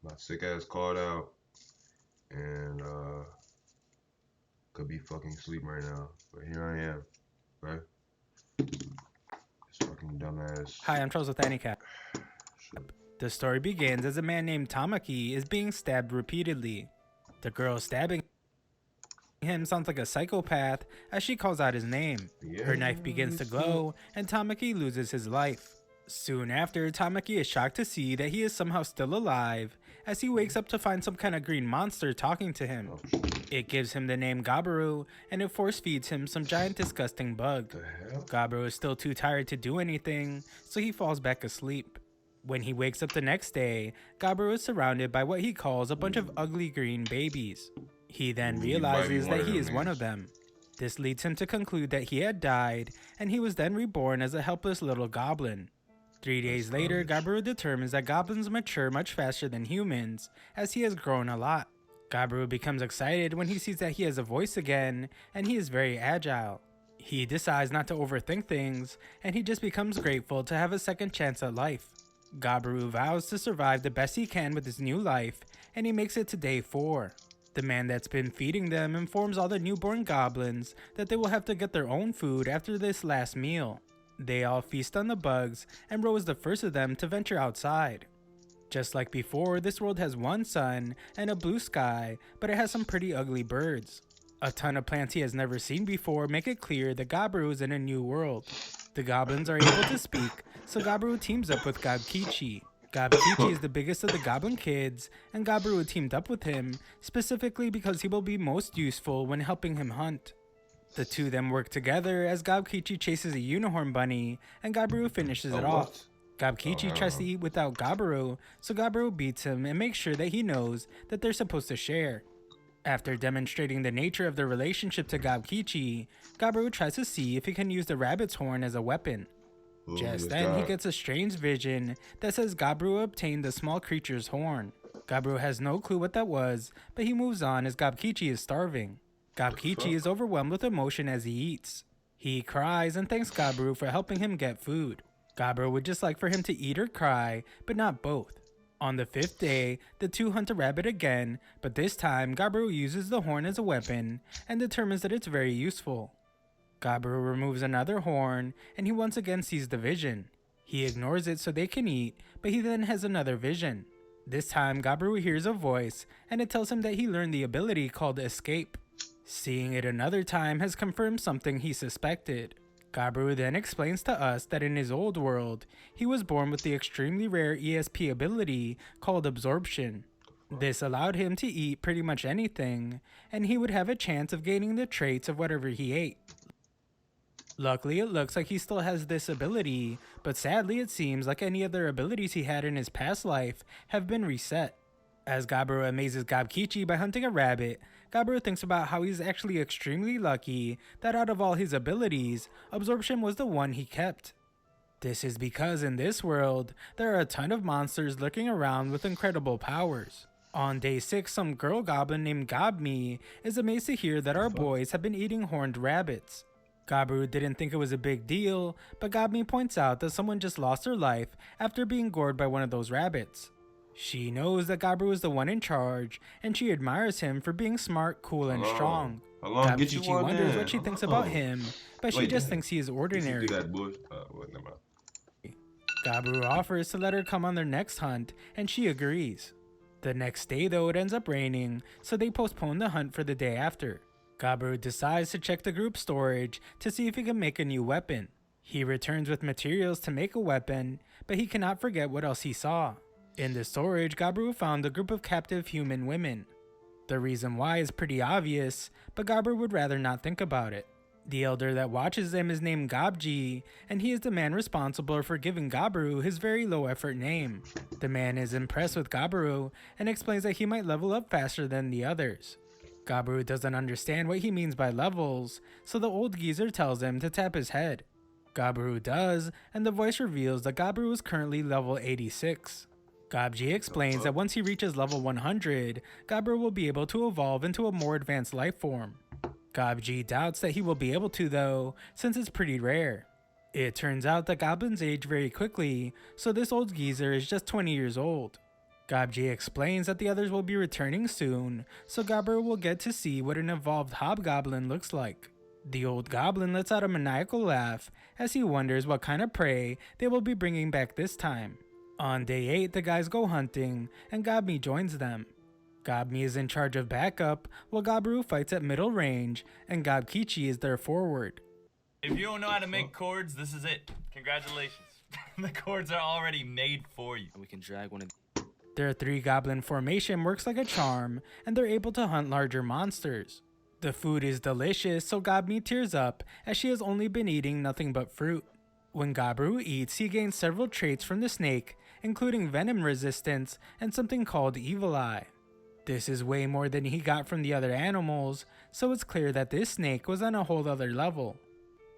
My sick ass called out and could be fucking asleep right now. But here I am, right? This fucking dumbass Hi, I'm Charles with Anycat. shit. The story begins as a man named Tamaki is being stabbed repeatedly. The girl stabbing him sounds like a psychopath as she calls out his name. Her knife begins to glow and Tamaki loses his life. Soon after, Tamaki is shocked to see that he is somehow still alive as he wakes up to find some kind of green monster talking to him. It gives him the name Gabaru and it force feeds him some giant disgusting bug. Gabaru is still too tired to do anything, so he falls back asleep. When he wakes up the next day, Gabaru is surrounded by what he calls a bunch of ugly green babies. He then realizes that he is one of them. This leads him to conclude that he had died, and he was then reborn as a helpless little goblin. 3 days later, Gabaru determines that goblins mature much faster than humans, as he has grown a lot. Gabaru becomes excited when he sees that he has a voice again, and he is very agile. He decides not to overthink things, and he just becomes grateful to have a second chance at life. Gabaru vows to survive the best he can with his new life, and he makes it to day 4. The man that's been feeding them informs all the newborn goblins that they will have to get their own food after this last meal. They all feast on the bugs, and Ro is the first of them to venture outside. Just like before, this world has one sun and a blue sky, but it has some pretty ugly birds. A ton of plants he has never seen before make it clear that Gabaru is in a new world. The goblins are able to speak, so Gabaru teams up with Gabkichi. Gabkichi is the biggest of the goblin kids, and Gabaru teamed up with him, specifically because he will be most useful when helping him hunt. The two of them work together as Gabkichi chases a unicorn bunny, and Gabaru finishes it off. Gabkichi tries to eat without Gabaru, so Gabaru beats him and makes sure that he knows that they're supposed to share. After demonstrating the nature of their relationship to Gabkichi, Gabaru tries to see if he can use the rabbit's horn as a weapon. Just then, he gets a strange vision that says Gabaru obtained the small creature's horn. Gabaru has no clue what that was, but he moves on as Gabkichi is starving. Gabkichi is overwhelmed with emotion as he eats. He cries and thanks Gabaru for helping him get food. Gabaru would just like for him to eat or cry, but not both. On the 5th day, the two hunt a rabbit again, but this time Gabaru uses the horn as a weapon and determines that it's very useful. Gabaru removes another horn, and he once again sees the vision. He ignores it so they can eat, but he then has another vision. This time Gabaru hears a voice, and it tells him that he learned the ability called escape. Seeing it another time has confirmed something he suspected. Gabaru then explains to us that in his old world, he was born with the extremely rare ESP ability called absorption. This allowed him to eat pretty much anything, and he would have a chance of gaining the traits of whatever he ate. Luckily, it looks like he still has this ability, but sadly it seems like any other abilities he had in his past life have been reset. As Gabaru amazes Gabkichi by hunting a rabbit, Gabaru thinks about how he's actually extremely lucky that out of all his abilities, absorption was the one he kept. This is because in this world, there are a ton of monsters lurking around with incredible powers. On day 6, some girl goblin named Gabmi is amazed to hear that our boys have been eating horned rabbits. Gabaru didn't think it was a big deal, but Gabmi points out that someone just lost her life after being gored by one of those rabbits. She knows that Gabaru is the one in charge, and she admires him for being smart, cool, and strong. Gabkichi wonders what she thinks about him, but she just thinks he is ordinary. Gabaru offers to let her come on their next hunt, and she agrees. The next day though, it ends up raining, so they postpone the hunt for the day after. Gabaru decides to check the group storage to see if he can make a new weapon. He returns with materials to make a weapon, but he cannot forget what else he saw. In the storage, Gabaru found a group of captive human women. The reason why is pretty obvious, but Gabaru would rather not think about it. The elder that watches them is named Gabji, and he is the man responsible for giving Gabaru his very low effort name. The man is impressed with Gabaru and explains that he might level up faster than the others. Gabaru doesn't understand what he means by levels, so the old geezer tells him to tap his head. Gabaru does, and the voice reveals that Gabaru is currently level 86. Gabji explains that once he reaches level 100, Gabaru will be able to evolve into a more advanced life form. Gabji doubts that he will be able to though, since it's pretty rare. It turns out that goblins age very quickly, so this old geezer is just 20 years old. Gabji explains that the others will be returning soon, so Gabbro will get to see what an evolved hobgoblin looks like. The old goblin lets out a maniacal laugh as he wonders what kind of prey they will be bringing back this time. On day 8, the guys go hunting, and Gabmi joins them. Gabmi is in charge of backup, while Gabbro fights at middle range, and Gabkichi is their forward. If you don't know how to make cords, this is it. Congratulations. The cords are already made for you. We can drag one of Their 3-goblin formation works like a charm, and they're able to hunt larger monsters. The food is delicious, so Gabmi tears up as she has only been eating nothing but fruit. When Gabbro eats, he gains several traits from the snake, including venom resistance and something called Evil Eye. This is way more than he got from the other animals, so it's clear that this snake was on a whole other level.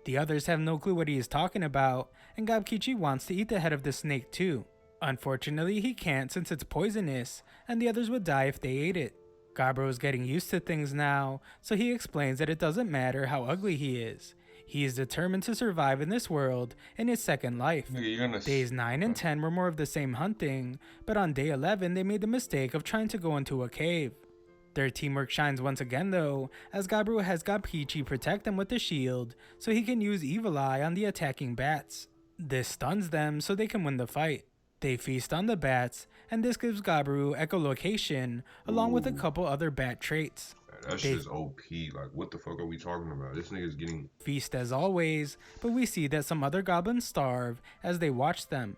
The others have no clue what he is talking about, and Gabkichi wants to eat the head of the snake too. Unfortunately, he can't since it's poisonous, and the others would die if they ate it. Gabbro is getting used to things now, so he explains that it doesn't matter how ugly he is. He is determined to survive in this world in his second life. Days 9 and 10 were more of the same hunting, but on day 11 they made the mistake of trying to go into a cave. Their teamwork shines once again though, as Gabbro has Gabkichi protect them with a shield, so he can use Evil Eye on the attacking bats. This stuns them so they can win the fight. They feast on the bats, and this gives Gabbro echolocation, along with a couple other bat traits. That shit's OP. Like, what the fuck are we talking about? This nigga's getting... Feast as always, but we see that some other goblins starve as they watch them.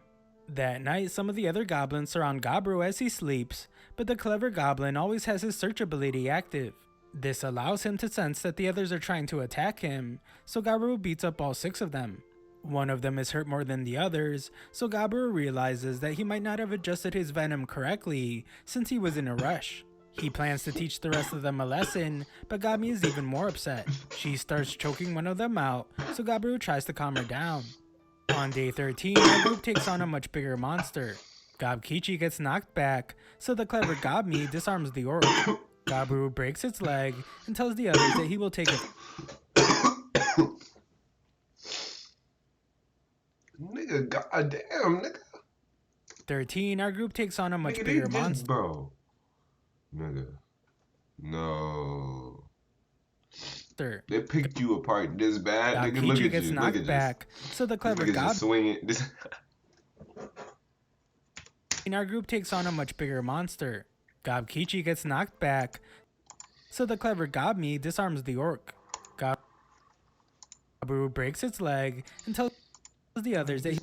That night, some of the other goblins surround Gabbro as he sleeps, but the clever goblin always has his search ability active. This allows him to sense that the others are trying to attack him, so Gabbro beats up all 6 of them. One of them is hurt more than the others, so Gabbro realizes that he might not have adjusted his venom correctly since he was in a rush. He plans to teach the rest of them a lesson, but Gabmi is even more upset. She starts choking one of them out, so Gabbro tries to calm her down. On day 13, the group takes on a much bigger monster. Gabkichi gets knocked back, so the clever Gabmi disarms the orc. Gabbro breaks its leg and tells the others that he will take it. Nigga, goddamn, nigga. 13, our group takes on a much bigger monster. Bro. Nigga. No. They picked you apart this bad. Nigga, look at gets you. knocked Look at back, so the clever Gabmi swinging. Our group takes on a much bigger monster. Gabkichi gets knocked back, so the clever Gabmi disarms the orc. Gabbro breaks its leg and tells the others that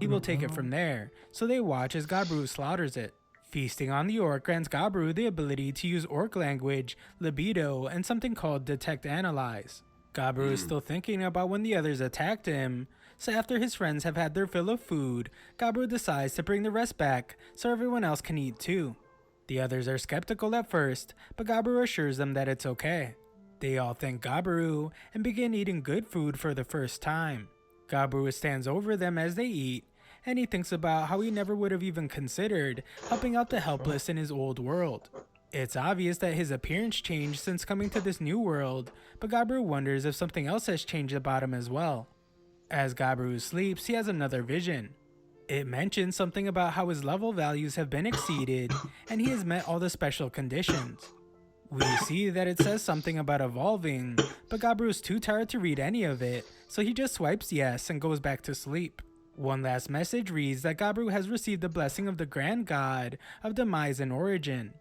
he will take it from there, so they watch as Gabbro slaughters it. Feasting on the orc grants Gabbro the ability to use orc language, libido, and something called detect analyze. Gabbro is still thinking about when the others attacked him, so after his friends have had their fill of food, Gabbro decides to bring the rest back so everyone else can eat too. The others are skeptical at first, but Gabbro assures them that it's okay. They all thank Gabbro and begin eating good food for the first time. Gabbro stands over them as they eat, and he thinks about how he never would have even considered helping out the helpless in his old world. It's obvious that his appearance changed since coming to this new world, but Gabbro wonders if something else has changed about him as well. As Gabbro sleeps, he has another vision. It mentions something about how his level values have been exceeded, and he has met all the special conditions. We see that it says something about evolving, but Gabbro is too tired to read any of it, so he just swipes yes and goes back to sleep. One last message reads that Gabbro has received the blessing of the Grand God of Demise and Origin.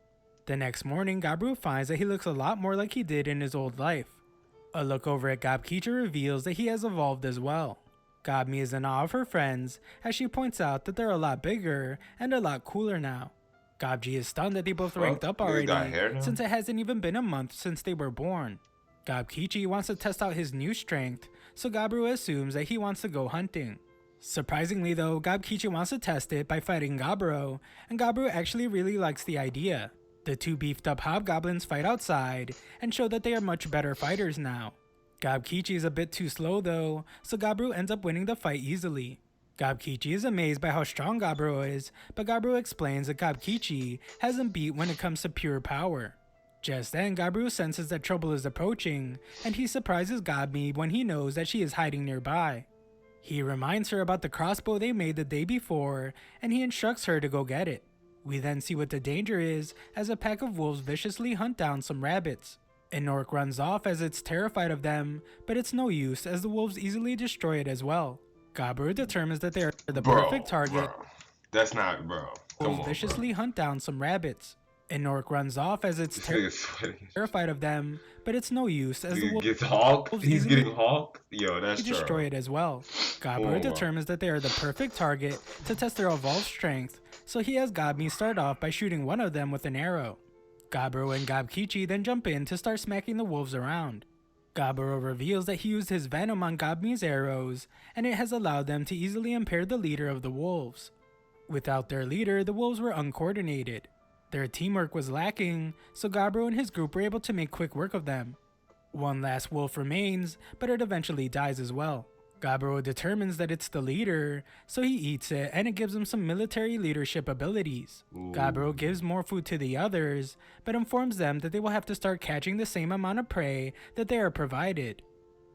The next morning, Gabbro finds that he looks a lot more like he did in his old life. A look over at Gabkichi reveals that he has evolved as well. Gabmi is in awe of her friends as she points out that they're a lot bigger and a lot cooler now. Gabji is stunned that they both ranked up already since it hasn't even been a month since they were born. Gabkichi wants to test out his new strength, so Gabbro assumes that he wants to go hunting. Surprisingly though, Gabkichi wants to test it by fighting Gabbro, and Gabbro actually really likes the idea. The 2 beefed up hobgoblins fight outside and show that they are much better fighters now. Gabkichi is a bit too slow though, so Gabbro ends up winning the fight easily. Gabkichi is amazed by how strong Gabbro is, but Gabbro explains that Gabkichi has him beat when it comes to pure power. Just then, Gabbro senses that trouble is approaching, and he surprises Gabmi when he knows that she is hiding nearby. He reminds her about the crossbow they made the day before, and he instructs her to go get it. We then see what the danger is as a pack of wolves viciously hunt down some rabbits. An orc runs off as it's terrified of them, but it's no use as the wolves easily destroy it as well. Gabiru determines that they are the perfect target. Bro. That's not, bro. Come Wolves on, viciously hunt down some rabbits. An orc runs off as it's terrified of them, but it's no use as the wolves He's getting hawked. Yo, that's true. Destroy it as well. Gabiru determines that they are the perfect target to test their evolved strength, so he has Gabmi start off by shooting one of them with an arrow. Gabiru and Gabkichi then jump in to start smacking the wolves around. Gabiru reveals that he used his venom on Gabmi's arrows, and it has allowed them to easily impair the leader of the wolves. Without their leader, the wolves were uncoordinated. Their teamwork was lacking, so Gabiru and his group were able to make quick work of them. One last wolf remains, but it eventually dies as well. Gabiru determines that it's the leader, so he eats it and it gives him some military leadership abilities. Gabiru gives more food to the others, but informs them that they will have to start catching the same amount of prey that they are provided.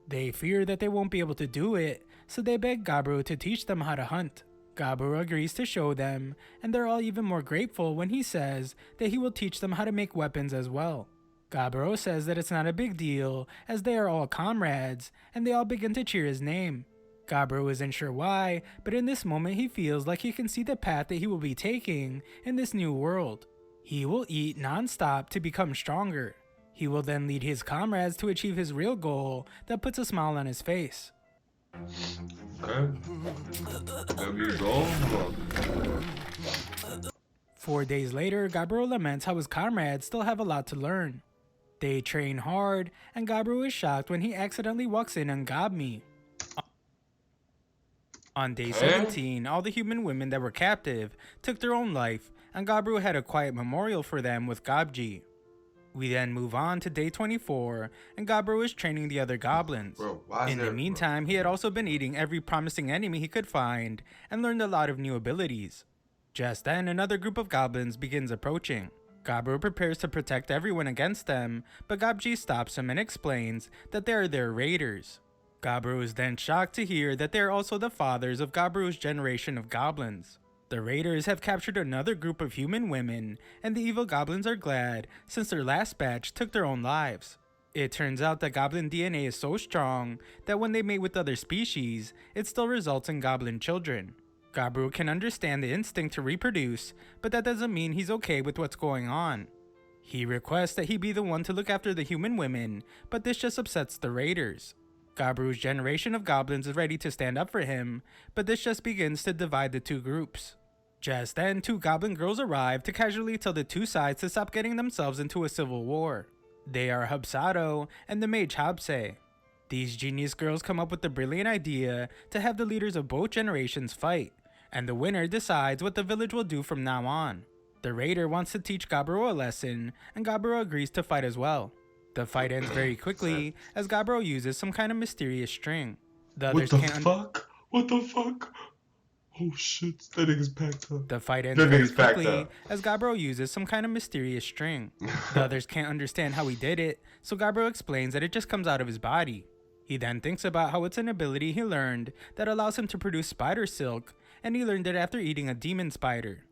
They fear that they won't be able to do it, so they beg Gabiru to teach them how to hunt. Gabiru agrees to show them, and they're all even more grateful when he says that he will teach them how to make weapons as well. Gabiru says that it's not a big deal, as they are all comrades, and they all begin to cheer his name. Gabiru isn't sure why, but in this moment he feels like he can see the path that he will be taking in this new world. He will eat non-stop to become stronger. He will then lead his comrades to achieve his real goal that puts a smile on his face. Okay. There we go. 4 days later, Gabiru laments how his comrades still have a lot to learn. They train hard, and Gabiru is shocked when he accidentally walks in on Gabmi. On day 17, all the human women that were captive took their own life, and Gabiru had a quiet memorial for them with Gabji. We then move on to day 24, and Gabiru is training the other goblins. In the meantime, he had also been eating every promising enemy he could find, and learned a lot of new abilities. Just then, another group of goblins begins approaching. Gabiru prepares to protect everyone against them, but Gabji stops him and explains that they are their raiders. Gabiru is then shocked to hear that they are also the fathers of Gabiru's generation of goblins. The raiders have captured another group of human women, and the evil goblins are glad since their last batch took their own lives. It turns out that goblin DNA is so strong that when they mate with other species, it still results in goblin children. Gabiru can understand the instinct to reproduce, but that doesn't mean he's okay with what's going on. He requests that he be the one to look after the human women, but this just upsets the raiders. Gabiru's generation of goblins is ready to stand up for him, but this just begins to divide the two groups. Just then, two goblin girls arrive to casually tell the two sides to stop getting themselves into a civil war. They are Hubsato and the mage Habse. These genius girls come up with the brilliant idea to have the leaders of both generations fight, and the winner decides what the village will do from now on. The raider wants to teach Gabiru a lesson, and Gabiru agrees to fight as well. The fight ends very quickly as Gabiru uses some kind of mysterious string. The others can't. What the fuck? Oh shit, that nigga's packed up. The fight ends very quickly as Gabiru uses some kind of mysterious string. The others can't understand how he did it, so Gabiru explains that it just comes out of his body. He then thinks about how it's an ability he learned that allows him to produce spider silk, and he learned it after eating a demon spider.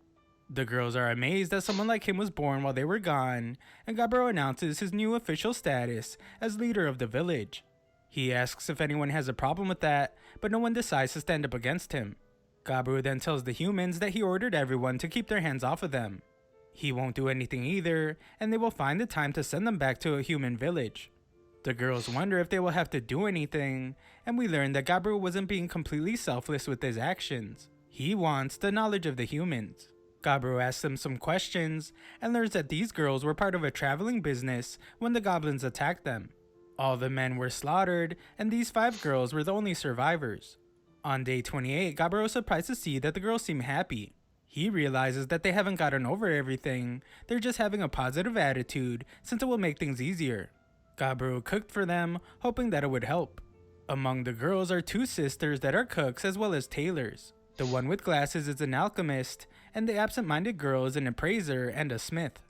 The girls are amazed that someone like him was born while they were gone, and Gabiru announces his new official status as leader of the village. He asks if anyone has a problem with that, but no one decides to stand up against him. Gabiru then tells the humans that he ordered everyone to keep their hands off of them. He won't do anything either, and they will find the time to send them back to a human village. The girls wonder if they will have to do anything, and we learn that Gabiru wasn't being completely selfless with his actions. He wants the knowledge of the humans. Gabiru asks them some questions, and learns that these girls were part of a traveling business when the goblins attacked them. All the men were slaughtered, and these 5 girls were the only survivors. On day 28, Gabiru is surprised to see that the girls seem happy. He realizes that they haven't gotten over everything, they're just having a positive attitude since it will make things easier. Gabiru cooked for them, hoping that it would help. Among the girls are 2 sisters that are cooks as well as tailors. The one with glasses is an alchemist, and the absent-minded girl is an appraiser and a smith.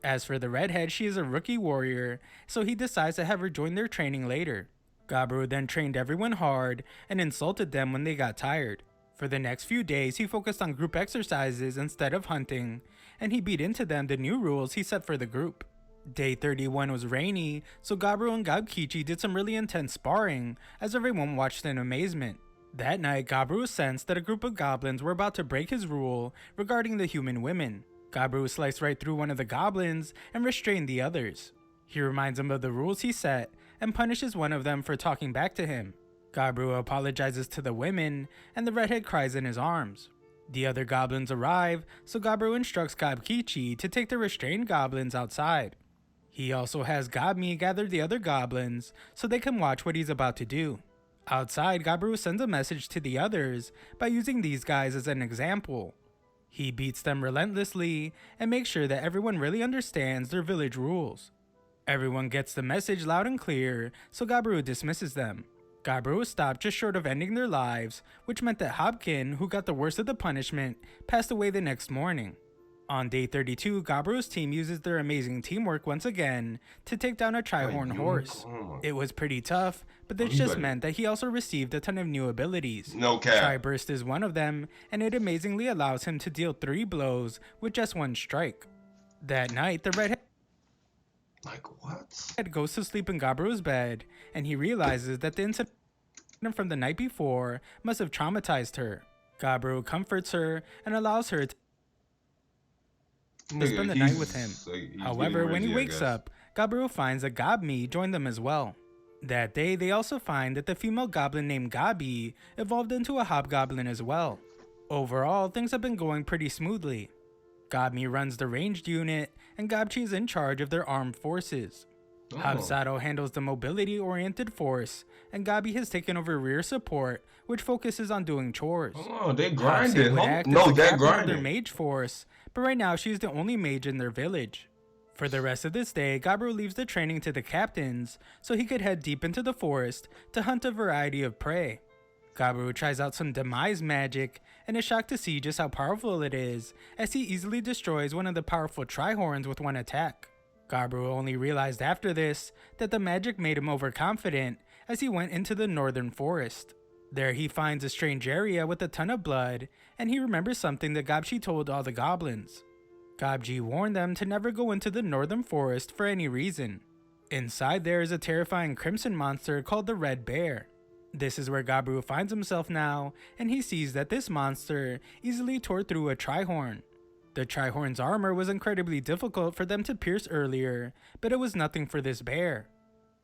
As for the redhead, she is a rookie warrior, so he decides to have her join their training later. Gabiru then trained everyone hard and insulted them when they got tired. For the next few days, he focused on group exercises instead of hunting, and he beat into them the new rules he set for the group. Day 31 was rainy, so Gabiru and Gabkichi did some really intense sparring as everyone watched in amazement. That night, Gabiru sensed that a group of goblins were about to break his rule regarding the human women. Gabiru sliced right through one of the goblins and restrained the others. He reminds them of the rules he set and punishes one of them for talking back to him. Gabiru apologizes to the women, and the redhead cries in his arms. The other goblins arrive, so Gabiru instructs Gabkichi to take the restrained goblins outside. He also has Gabmi gather the other goblins so they can watch what he's about to do. Outside, Gabiru sends a message to the others by using these guys as an example. He beats them relentlessly and makes sure that everyone really understands their village rules. Everyone gets the message loud and clear, so Gabiru dismisses them. Gabiru stopped just short of ending their lives, which meant that Hobkin, who got the worst of the punishment, passed away the next morning. On day 32, Gabiru's team uses their amazing teamwork once again to take down a Trihorn horse. It was pretty tough, but this just meant that he also received a ton of new abilities. No cap. Tri-burst is one of them, and it amazingly allows him to deal 3 blows with just 1 strike. That night, the redhead goes to sleep in Gabiru's bed, and he realizes that the incident from the night before must have traumatized her. Gabiru comforts her and allows her to spend the night with him. However, when he wakes up, Gabiru finds that Gabmi joined them as well. That day, they also find that the female goblin named Gabi evolved into a hobgoblin as well. Overall, things have been going pretty smoothly. Gabmi runs the ranged unit, and Gabchi is in charge of their armed forces. Habsado handles the mobility-oriented force, and Gabi has taken over rear support, which focuses on doing chores. Oh, they grinded. No, they're grinding. Their mage force, but right now she's the only mage in their village. For the rest of this day, Gabiru leaves the training to the captains, so he could head deep into the forest to hunt a variety of prey. Gabiru tries out some demise magic, and is shocked to see just how powerful it is, as he easily destroys one of the powerful Trihorns with 1 attack. Gabiru only realized after this that the magic made him overconfident as he went into the northern forest. There he finds a strange area with a ton of blood, and he remembers something that Gabji told all the goblins. Gabji warned them to never go into the northern forest for any reason. Inside there is a terrifying crimson monster called the Red Bear. This is where Gabiru finds himself now, and he sees that this monster easily tore through a Trihorn. The Trihorn's armor was incredibly difficult for them to pierce earlier, but it was nothing for this bear.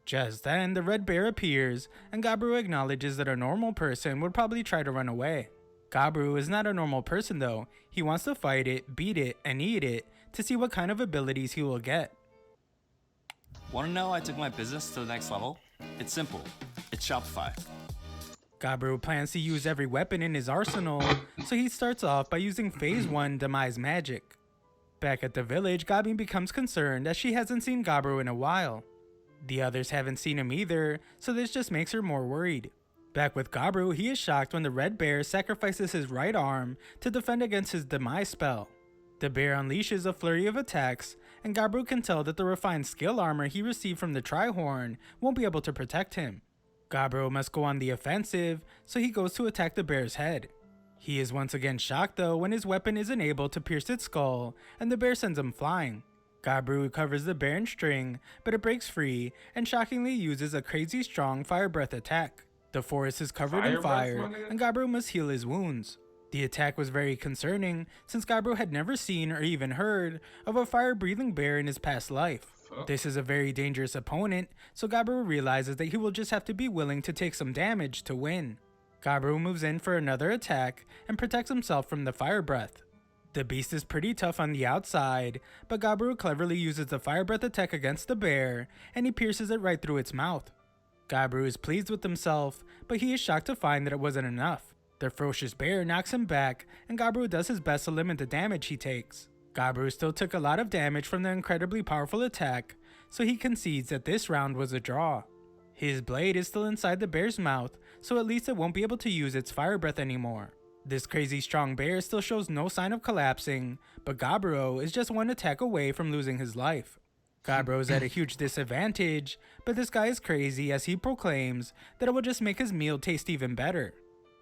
Just then, the Red Bear appears, and Gabiru acknowledges that a normal person would probably try to run away. Gabiru is not a normal person though. He wants to fight it, beat it, and eat it to see what kind of abilities he will get. Want to know how I took my business to the next level? It's simple. It's Shopify. Gabiru plans to use every weapon in his arsenal, so he starts off by using Phase 1 Demise Magic. Back at the village, Gabi becomes concerned as she hasn't seen Gabiru in a while. The others haven't seen him either, so this just makes her more worried. Back with Gabiru, he is shocked when the Red Bear sacrifices his right arm to defend against his Demise spell. The bear unleashes a flurry of attacks, and Gabiru can tell that the refined skill armor he received from the Trihorn won't be able to protect him. Gabiru must go on the offensive, so he goes to attack the bear's head. He is once again shocked though when his weapon isn't able to pierce its skull, and the bear sends him flying. Gabiru covers the bear in string, but it breaks free and shockingly uses a crazy strong fire breath attack. The forest is covered in fire, and Gabiru must heal his wounds. The attack was very concerning, since Gabiru had never seen or even heard of a fire-breathing bear in his past life. This is a very dangerous opponent, so Gabiru realizes that he will just have to be willing to take some damage to win. Gabiru moves in for another attack and protects himself from the fire breath. The beast is pretty tough on the outside, but Gabiru cleverly uses the fire breath attack against the bear, and he pierces it right through its mouth. Gabiru is pleased with himself, but he is shocked to find that it wasn't enough. The ferocious bear knocks him back, and Gabiru does his best to limit the damage he takes. Gabiru still took a lot of damage from the incredibly powerful attack, so he concedes that this round was a draw. His blade is still inside the bear's mouth, so at least it won't be able to use its fire breath anymore. This crazy strong bear still shows no sign of collapsing, but Gabiru is just 1 attack away from losing his life. Gabiru is at a huge disadvantage, but this guy is crazy as he proclaims that it will just make his meal taste even better.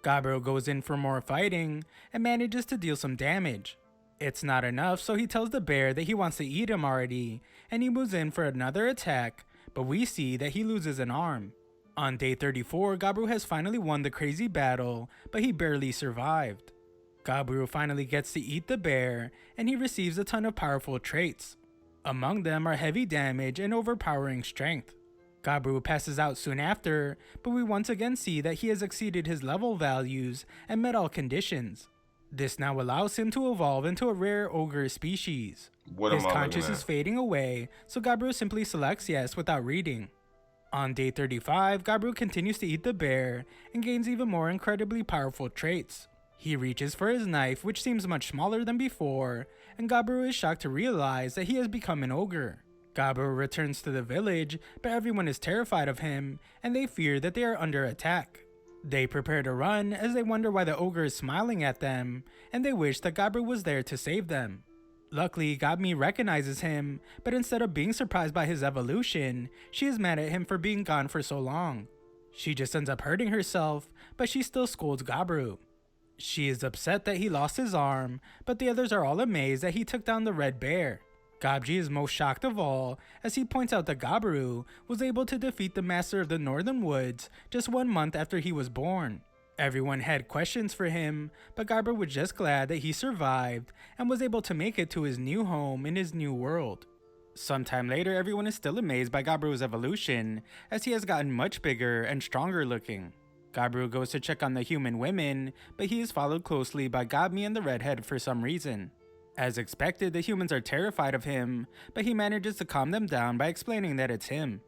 Gabiru goes in for more fighting and manages to deal some damage. It's not enough, so he tells the bear that he wants to eat him already, and he moves in for another attack, but we see that he loses an arm. On day 34, Gabiru has finally won the crazy battle, but he barely survived. Gabiru finally gets to eat the bear, and he receives a ton of powerful traits. Among them are heavy damage and overpowering strength. Gabiru passes out soon after, but we once again see that he has exceeded his level values and met all conditions. This now allows him to evolve into a rare ogre species. His consciousness is fading away, so Gabiru simply selects yes without reading. On day 35, Gabiru continues to eat the bear and gains even more incredibly powerful traits. He reaches for his knife, which seems much smaller than before, and Gabiru is shocked to realize that he has become an ogre. Gabiru returns to the village, but everyone is terrified of him, and they fear that they are under attack. They prepare to run as they wonder why the ogre is smiling at them, and they wish that Gabiru was there to save them. Luckily, Gabmi recognizes him, but instead of being surprised by his evolution, she is mad at him for being gone for so long. She just ends up hurting herself, but she still scolds Gabiru. She is upset that he lost his arm, but the others are all amazed that he took down the red bear. Gabji is most shocked of all, as he points out that Gabiru was able to defeat the master of the Northern Woods just 1 month after he was born. Everyone had questions for him, but Gabiru was just glad that he survived and was able to make it to his new home in his new world. Sometime later, everyone is still amazed by Gabiru's evolution, as he has gotten much bigger and stronger looking. Gabiru goes to check on the human women, but he is followed closely by Gabmi and the redhead for some reason. As expected, the humans are terrified of him, but he manages to calm them down by explaining that it's him.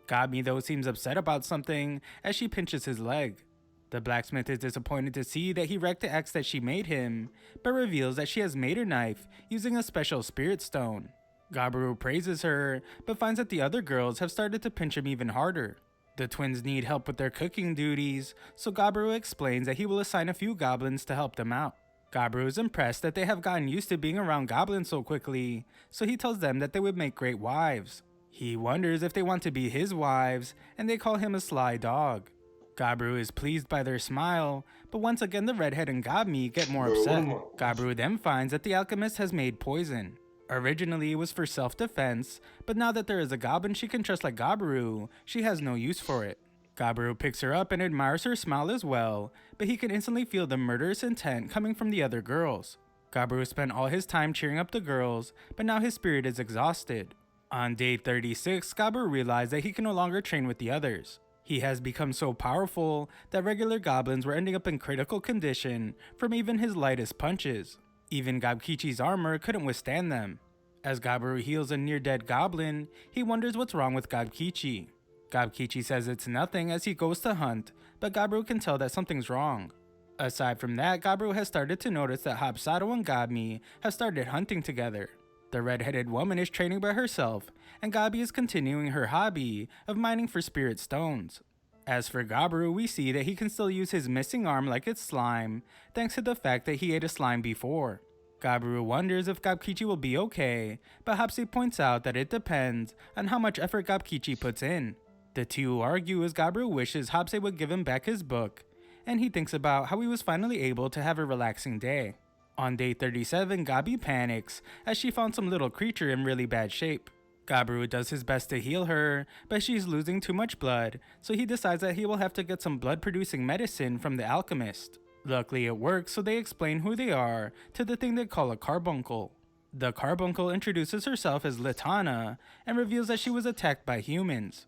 Gabmi though seems upset about something as she pinches his leg. The blacksmith is disappointed to see that he wrecked the axe that she made him, but reveals that she has made her knife using a special spirit stone. Gabiru praises her, but finds that the other girls have started to pinch him even harder. The twins need help with their cooking duties, so Gabiru explains that he will assign a few goblins to help them out. Gabiru is impressed that they have gotten used to being around goblins so quickly, so he tells them that they would make great wives. He wonders if they want to be his wives, and they call him a sly dog. Gabiru is pleased by their smile, but once again the redhead and Gabmi get more upset. Gabiru then finds that the alchemist has made poison. Originally it was for self-defense, but now that there is a goblin she can trust like Gabiru, she has no use for it. Gabiru picks her up and admires her smile as well, but he can instantly feel the murderous intent coming from the other girls. Gabiru spent all his time cheering up the girls, but now his spirit is exhausted. On day 36, Gabiru realized that he can no longer train with the others. He has become so powerful that regular goblins were ending up in critical condition from even his lightest punches. Even Gabkichi's armor couldn't withstand them. As Gabiru heals a near-dead goblin, he wonders what's wrong with Gabkichi. Gabkichi says it's nothing as he goes to hunt, but Gabiru can tell that something's wrong. Aside from that, Gabiru has started to notice that Hapsado and Gabmi have started hunting together. The red-headed woman is training by herself, and Gabi is continuing her hobby of mining for spirit stones. As for Gabiru, we see that he can still use his missing arm like it's slime, thanks to the fact that he ate a slime before. Gabiru wonders if Gabkichi will be okay, but Hapsi points out that it depends on how much effort Gabkichi puts in. The two argue as Gabiru wishes Hapsi would give him back his book, and he thinks about how he was finally able to have a relaxing day. On day 37, Gabi panics as she found some little creature in really bad shape. Gabiru does his best to heal her, but she's losing too much blood, so he decides that he will have to get some blood-producing medicine from the alchemist. Luckily it works, so they explain who they are to the thing they call a carbuncle. The carbuncle introduces herself as Litana and reveals that she was attacked by humans.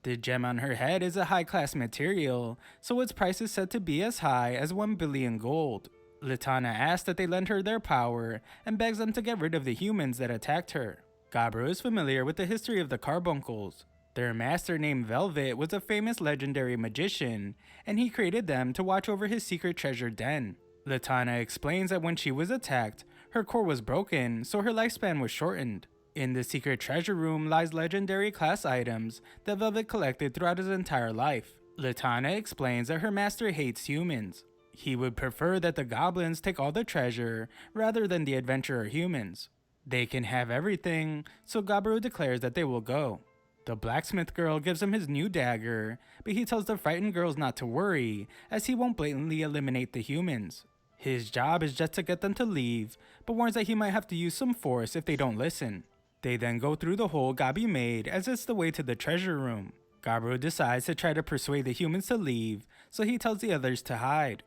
The gem on her head is a high-class material, so its price is said to be as high as 1 billion gold. Litana asks that they lend her their power and begs them to get rid of the humans that attacked her. Gabiru is familiar with the history of the carbuncles. Their master named Velvet was a famous legendary magician, and he created them to watch over his secret treasure den. Litana explains that when she was attacked, her core was broken, so her lifespan was shortened. In the secret treasure room lies legendary class items that Velvet collected throughout his entire life. Litana explains that her master hates humans. He would prefer that the goblins take all the treasure rather than the adventurer humans. They can have everything, so Gabiru declares that they will go. The blacksmith girl gives him his new dagger, but he tells the frightened girls not to worry, as he won't blatantly eliminate the humans. His job is just to get them to leave, but warns that he might have to use some force if they don't listen. They then go through the hole Gabi made as it's the way to the treasure room. Gabiru decides to try to persuade the humans to leave, so he tells the others to hide.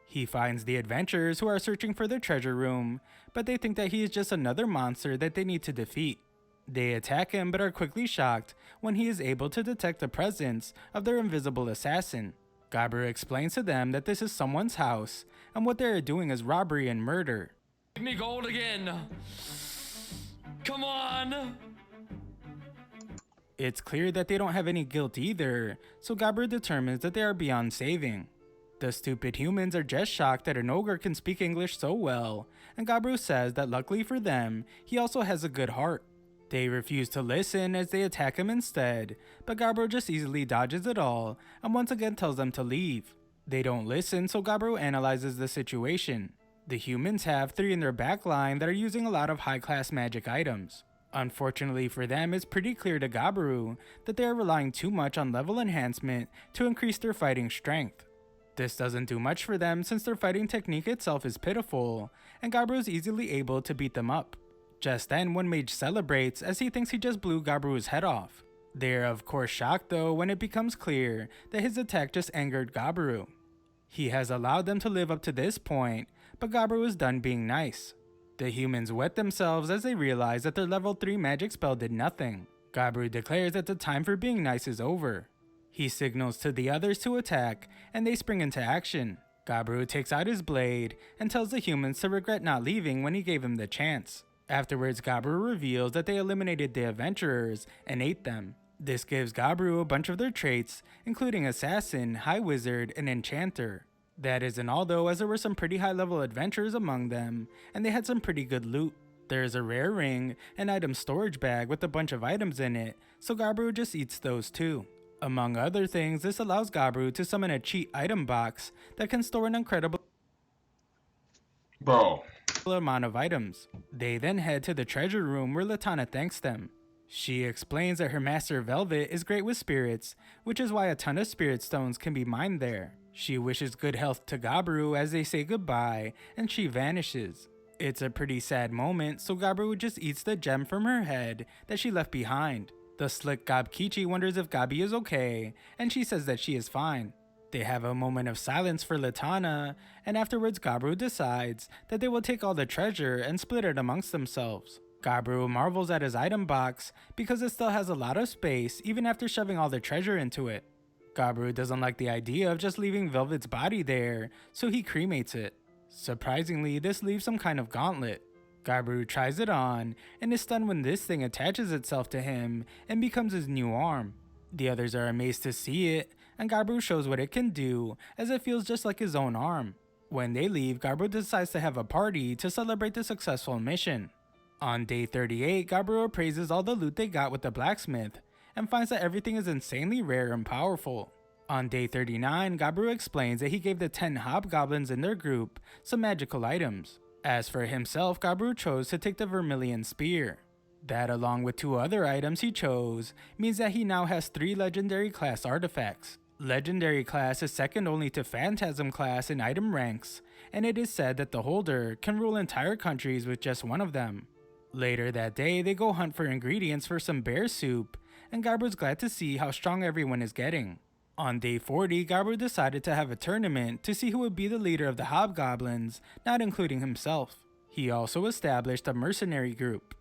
He finds the adventurers who are searching for the treasure room, but they think that he is just another monster that they need to defeat. They attack him but are quickly shocked when he is able to detect the presence of their invisible assassin. Gabiru explains to them that this is someone's house, and what they are doing is robbery and murder. Give me gold again! Come on! It's clear that they don't have any guilt either, so Gabiru determines that they are beyond saving. The stupid humans are just shocked that an ogre can speak English so well, and Gabiru says that luckily for them, he also has a good heart. They refuse to listen as they attack him instead, but Gabiru just easily dodges it all and once again tells them to leave. They don't listen, so Gabiru analyzes the situation. The humans have 3 in their back line that are using a lot of high-class magic items. Unfortunately for them, it's pretty clear to Gabiru that they are relying too much on level enhancement to increase their fighting strength. This doesn't do much for them since their fighting technique itself is pitiful, and Gabiru is easily able to beat them up. Just then, one mage celebrates as he thinks he just blew Gabiru's head off. They are of course shocked though when it becomes clear that his attack just angered Gabiru. He has allowed them to live up to this point, but Gabiru is done being nice. The humans wet themselves as they realize that their level 3 magic spell did nothing. Gabiru declares that the time for being nice is over. He signals to the others to attack, and they spring into action. Gabiru takes out his blade and tells the humans to regret not leaving when he gave them the chance. Afterwards, Gabiru reveals that they eliminated the adventurers and ate them. This gives Gabiru a bunch of their traits, including Assassin, High Wizard, and Enchanter. That isn't all though, as there were some pretty high level adventurers among them, and they had some pretty good loot. There is a rare ring, an item storage bag with a bunch of items in it, so Gabiru just eats those too. Among other things, this allows Gabiru to summon a cheat item box that can store an incredible amount of items. They then head to the treasure room where Latana thanks them. She explains that her master Velvet is great with spirits, which is why a ton of spirit stones can be mined there. She wishes good health to Gabiru as they say goodbye, and she vanishes. It's a pretty sad moment, so Gabiru just eats the gem from her head that she left behind. The slick Gabkichi wonders if Gabi is okay, and she says that she is fine. They have a moment of silence for Latana, and afterwards Gabiru decides that they will take all the treasure and split it amongst themselves. Gabiru marvels at his item box because it still has a lot of space even after shoving all the treasure into it. Gabiru doesn't like the idea of just leaving Velvet's body there, so he cremates it. Surprisingly, this leaves some kind of gauntlet. Gabiru tries it on, and is stunned when this thing attaches itself to him and becomes his new arm. The others are amazed to see it, and Gabiru shows what it can do, as it feels just like his own arm. When they leave, Gabiru decides to have a party to celebrate the successful mission. On day 38, Gabiru appraises all the loot they got with the blacksmith, and finds that everything is insanely rare and powerful. On day 39, Gabiru explains that he gave the 10 hobgoblins in their group some magical items. As for himself, Gabiru chose to take the vermilion spear. That, along with 2 other items he chose, means that he now has 3 legendary class artifacts. Legendary class is second only to Phantasm class in item ranks, and it is said that the holder can rule entire countries with just one of them. Later that day, they go hunt for ingredients for some bear soup, and Gabiru's glad to see how strong everyone is getting. On day 40, Gabiru decided to have a tournament to see who would be the leader of the hobgoblins, not including himself. He also established a mercenary group.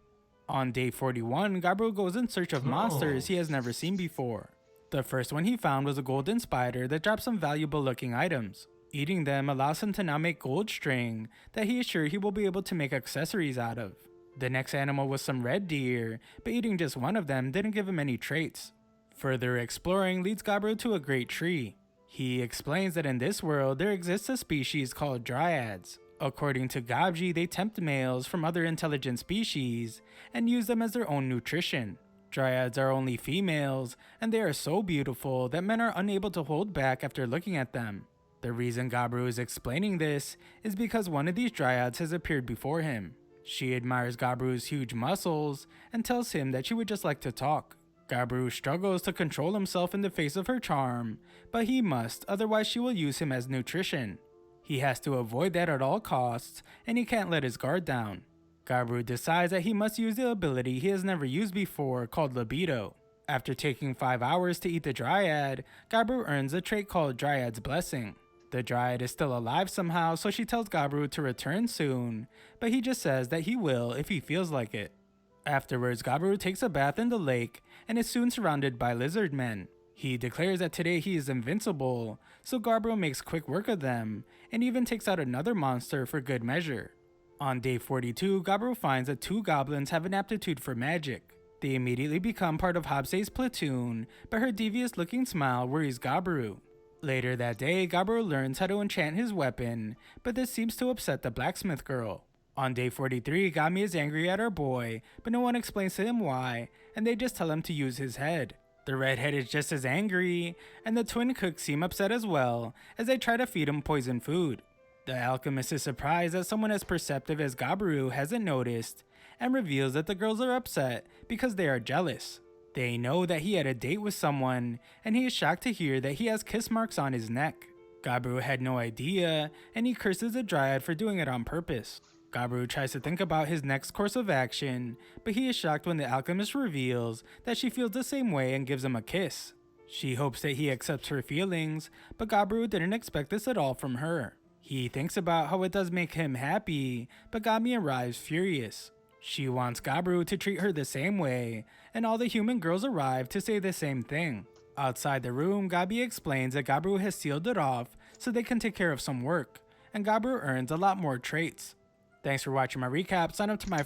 On day 41, Gabiru goes in search of monsters he has never seen before. The first one he found was a golden spider that dropped some valuable looking items. Eating them allows him to now make gold string that he is sure he will be able to make accessories out of. The next animal was some red deer, but eating just one of them didn't give him any traits. Further exploring leads Gabiru to a great tree. He explains that in this world there exists a species called dryads. According to Gabji, they tempt males from other intelligent species and use them as their own nutrition. Dryads are only females, and they are so beautiful that men are unable to hold back after looking at them. The reason Gabiru is explaining this is because one of these dryads has appeared before him. She admires Gabiru's huge muscles and tells him that she would just like to talk. Gabiru struggles to control himself in the face of her charm, but he must, otherwise she will use him as nutrition. He has to avoid that at all costs, and he can't let his guard down. Gabiru decides that he must use the ability he has never used before called libido. After taking 5 hours to eat the dryad, Gabiru earns a trait called Dryad's Blessing. The dryad is still alive somehow, so she tells Gabiru to return soon, but he just says that he will if he feels like it. Afterwards, Gabiru takes a bath in the lake and is soon surrounded by lizard men. He declares that today he is invincible, so Gabiru makes quick work of them, and even takes out another monster for good measure. On day 42, Gabiru finds that 2 goblins have an aptitude for magic. They immediately become part of Habse's platoon, but her devious-looking smile worries Gabiru. Later that day, Gabiru learns how to enchant his weapon, but this seems to upset the blacksmith girl. On day 43, Gami is angry at our boy, but no one explains to him why, and they just tell him to use his head. The redhead is just as angry, and the twin cooks seem upset as well, as they try to feed him poison food. The alchemist is surprised that someone as perceptive as Gabiru hasn't noticed, and reveals that the girls are upset because they are jealous. They know that he had a date with someone, and he is shocked to hear that he has kiss marks on his neck. Gabiru had no idea, and he curses the dryad for doing it on purpose. Gabiru tries to think about his next course of action, but he is shocked when the alchemist reveals that she feels the same way and gives him a kiss. She hopes that he accepts her feelings, but Gabiru didn't expect this at all from her. He thinks about how it does make him happy, but Gami arrives furious. She wants Gabiru to treat her the same way, and all the human girls arrive to say the same thing. Outside the room, Gabi explains that Gabiru has sealed it off so they can take care of some work, and Gabiru earns a lot more traits. Thanks for watching my recap. Sign up to my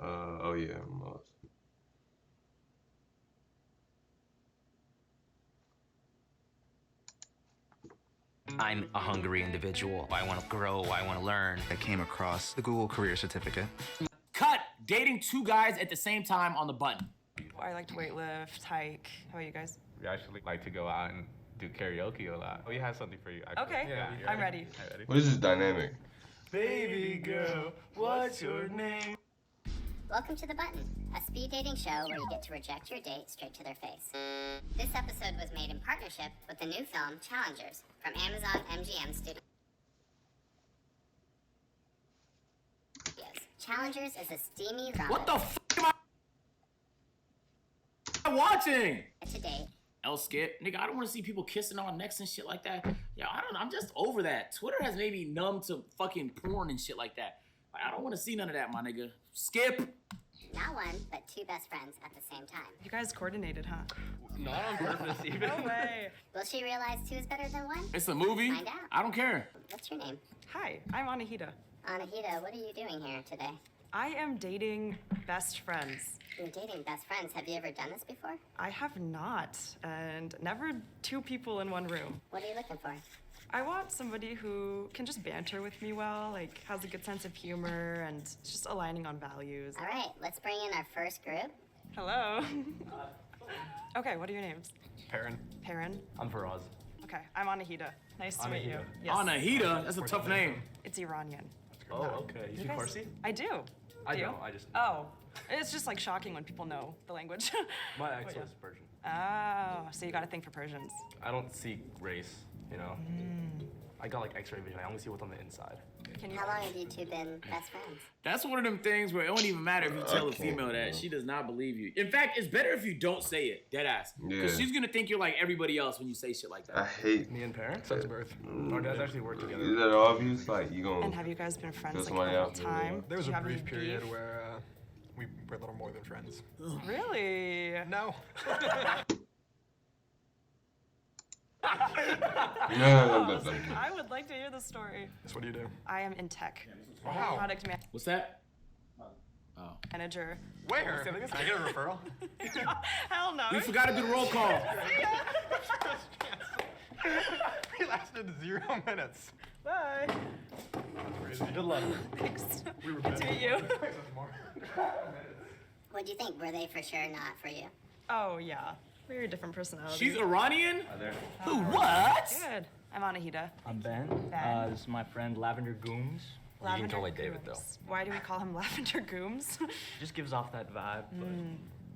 Oh yeah, I'm lost. I'm a hungry individual. I want to grow. I want to learn. I came across the Google Career Certificate. Cut! Dating 2 guys at the same time on the button. I like to weightlift, hike. How about you guys? We actually like to go out and do karaoke a lot. We have something for you. Actually. Okay, Yeah, I'm ready. What is this dynamic? Baby girl, what's your name? Welcome to The Button, a speed dating show where you get to reject your date straight to their face. This episode was made in partnership with the new film Challengers from Amazon MGM Studios. Challengers is a steamy drama. What the f am I watching? To date. Skip, nigga, I don't want to see people kissing on necks and shit like that. Yeah, I don't know. I'm just over that. Twitter has made me numb to fucking porn and shit like that. Like, I don't want to see none of that, my nigga. Skip. Not one, but 2 best friends at the same time. You guys coordinated, huh? Not on purpose, even. No way. Will she realize 2 is better than 1? It's a movie. Find out. I don't care. What's your name? Hi, I'm Anahita. Anahita, what are you doing here today? I am dating best friends. You're dating best friends. Have you ever done this before? I have not, and never 2 people in one room. What are you looking for? I want somebody who can just banter with me well, like has a good sense of humor and just aligning on values. All right, let's bring in our first group. Hello. Okay, what are your names? Perrin. Perrin. I'm Faraz. Okay, I'm Anahita. Nice to meet you. Anahita. Yes. Anahita? That's a tough name. It's Iranian. Oh, okay. You speak Farsi? I do. I Do you? don't. I just. Oh, it's just like shocking when people know the language. My ex was Persian. Oh, so you got a thing for Persians. I don't see race, you know. I got like X-ray vision. I only see what's on the inside. How long have you two been best friends? That's one of them things where it don't even matter if you tell a female that. She does not believe you. In fact, it's better if you don't say it, dead ass. Because she's gonna think you're like everybody else when you say shit like that. I hate me and parents since birth. Our dads actually work together. Is that obvious? Like you gonna? And have you guys been friends like somebody the whole out? time? There was Do a you have brief any period beef? where we were a little more than friends. Really? No. I would like to hear the story. So what do you do? I am in tech. Wow. Product What's that? manager. Where? Can I get a referral? Hell no. We forgot to do the roll call. He lasted 0 minutes. Bye. Crazy. Good luck. Thanks. We were Good to meet you. What do you think? Were they for sure not for you? Oh, yeah. Very different personality. She's Iranian? Hi there. Who, what? Good. I'm Anahita. I'm Ben. Ben. This is my friend Lavender Gooms. You can call it David, though. Why do we call him Lavender Gooms? Just gives off that vibe. But...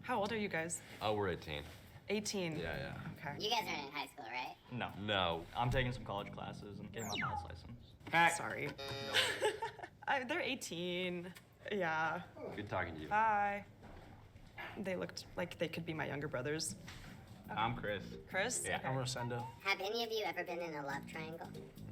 How old are you guys? Oh, we're 18. 18? Yeah. Okay. You guys aren't in high school, right? No. No. I'm taking some college classes and getting my pilot's license. Sorry. They're 18. Yeah. Good talking to you. Bye. They looked like they could be my younger brothers. Okay. I'm Chris. Chris? Yeah. Okay. I'm Rosendo. Have any of you ever been in a love triangle?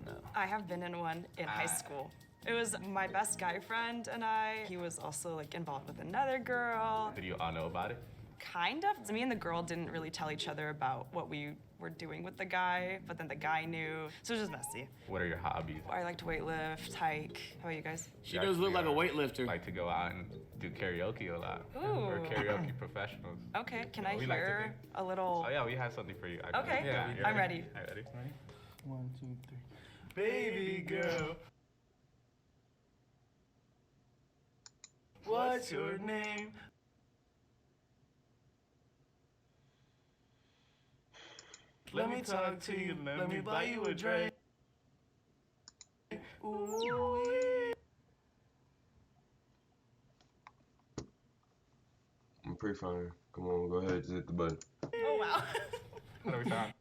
No. I have been in one in high school. It was my best guy friend and I. He was also like involved with another girl. Did you all know about it? Kind of. Me and the girl didn't really tell each other about what we were doing with the guy, but then the guy knew. So it was just messy. What are your hobbies? I like to weightlift, hike. How about you guys? She does look like a weightlifter. Like to go out and do karaoke a lot. Ooh. We're karaoke professionals. Okay, can I We like to hear a little? Oh yeah, we have something for you. Okay, Yeah, you I'm ready. Are you ready? 1, 2, 3. Baby girl, what's your name? Let me talk to you, let me buy you a drink. Ooh. I'm pretty fine. Come on, go ahead, just hit the button. Oh wow. What are we talking?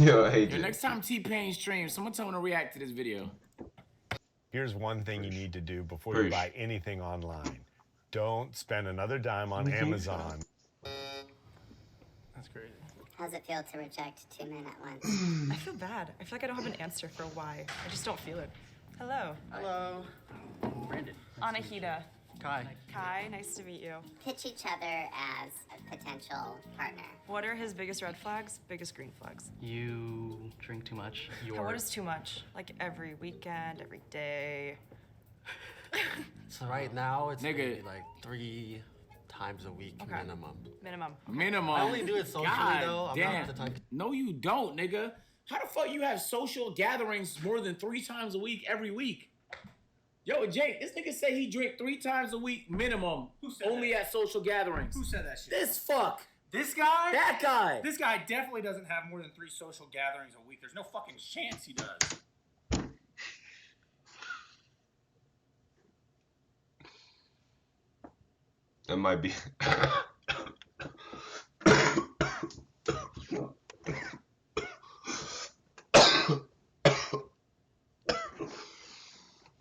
Yo, I hate Yo, you. next time T-Pain streams, someone tell him to react to this video. Here's one thing you need to do before you buy anything online. Don't spend another dime on Amazon. That's crazy. How's it feel to reject 2 men at once? I feel bad. I feel like I don't have an answer for why. I just don't feel it. Hello. Hello. Brandon. Anahita. Kai. Kai, nice to meet you. Pitch each other as a potential partner. What are his biggest red flags, biggest green flags? You drink too much. What is too much? Like every weekend, every day? So right now, it's Nigga. maybe like 3 times a week minimum. Minimum. Minimum. I only do it socially God though. I'm damn. not the type. No, you don't, nigga. How the fuck you have social gatherings more than 3 times a week every week? Yo, Jake, this nigga say he drink 3 times a week minimum. Only at social gatherings. Who said that shit? This fuck. This guy? That guy. This guy definitely doesn't have more than 3 social gatherings a week. There's no fucking chance he does. That might be.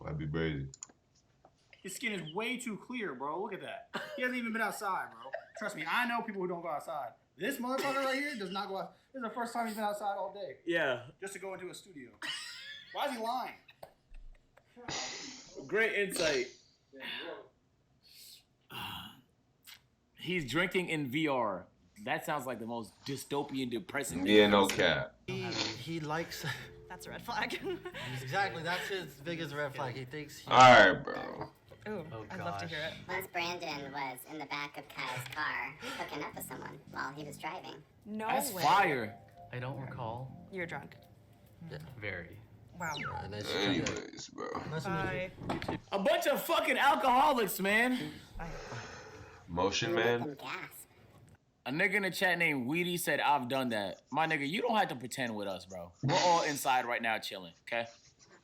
Might be crazy. His skin is way too clear, bro. Look at that. He hasn't even been outside, bro. Trust me, I know people who don't go outside. This motherfucker right here does not go out. This is the first time he's been outside all day. Yeah. Just to go into a studio. Why is he lying? Great insight. He's drinking in VR. That sounds like the most dystopian, depressing thing. Yeah, no cap. He likes. That's a red flag. Exactly. That's his biggest red flag. He thinks. He... All right, bro. Ooh, I'd love to hear it. Once Brandon was in the back of Kai's car, hooking up with someone while he was driving. No That's way. fire. I don't recall. You're drunk. Yeah. Very. Wow. Anyways, bro. Bye. A bunch of fucking alcoholics, man. Motion, man. A nigga in the chat named Weedy said, I've done that. My nigga, you don't have to pretend with us, bro. We're all inside right now chilling, okay?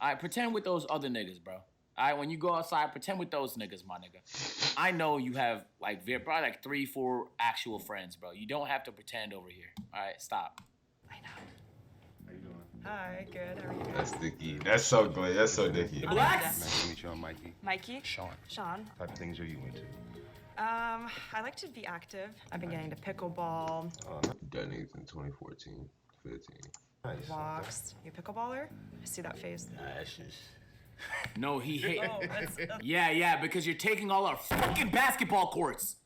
All right, pretend with those other niggas, bro. All right, when you go outside, pretend with those niggas, my nigga. I know you have like probably like 3-4 actual friends, bro. You don't have to pretend over here. All right, stop. I know. How you doing? Hi, good. How are you? That's Dicky. That's so good. That's so Dicky. Relax. Nice to meet you. I'm Mikey. Mikey? Sean. Sean. What type of things are you into? I like to be active. I've been getting to pickleball. Done it in 2014, 15. Nice. Walks. You a pickleballer? I see that face. Nah, that's just... No, he hate. Oh, that's... Yeah, because you're taking all our fucking basketball courts.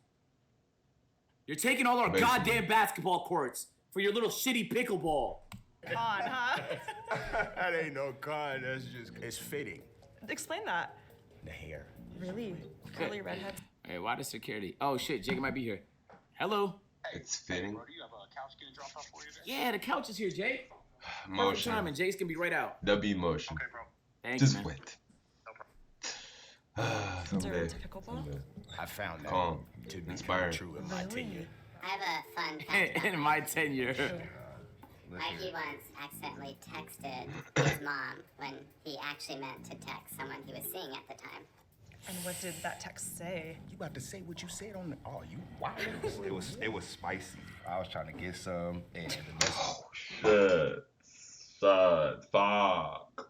You're taking all our goddamn basketball courts for your little shitty pickleball. Con, huh? That ain't no con. That's just... It's fitting. Explain that. The hair. Really? Curly redhead. Hey, why the security? Oh shit, Jacob might be here. Hello. It's fitting. Bro, do you have a couch getting dropped off for you there? Yeah, the couch is here, Jake. Perfect Motion. time, and Jake's gonna be right out. W motion. Okay, bro. Thank Just you, man. wait. Is there Someday. into pickleball? I found that Calm. to be Inspired. true in my tenure. I have a fun fact. In my tenure. Mikey once accidentally texted his mom when he actually meant to text someone he was seeing at the time. And what did that text say? You about to say what you said on the... Oh, you wild. It was spicy. I was trying to get some, and the message... Shit. Son. Fuck.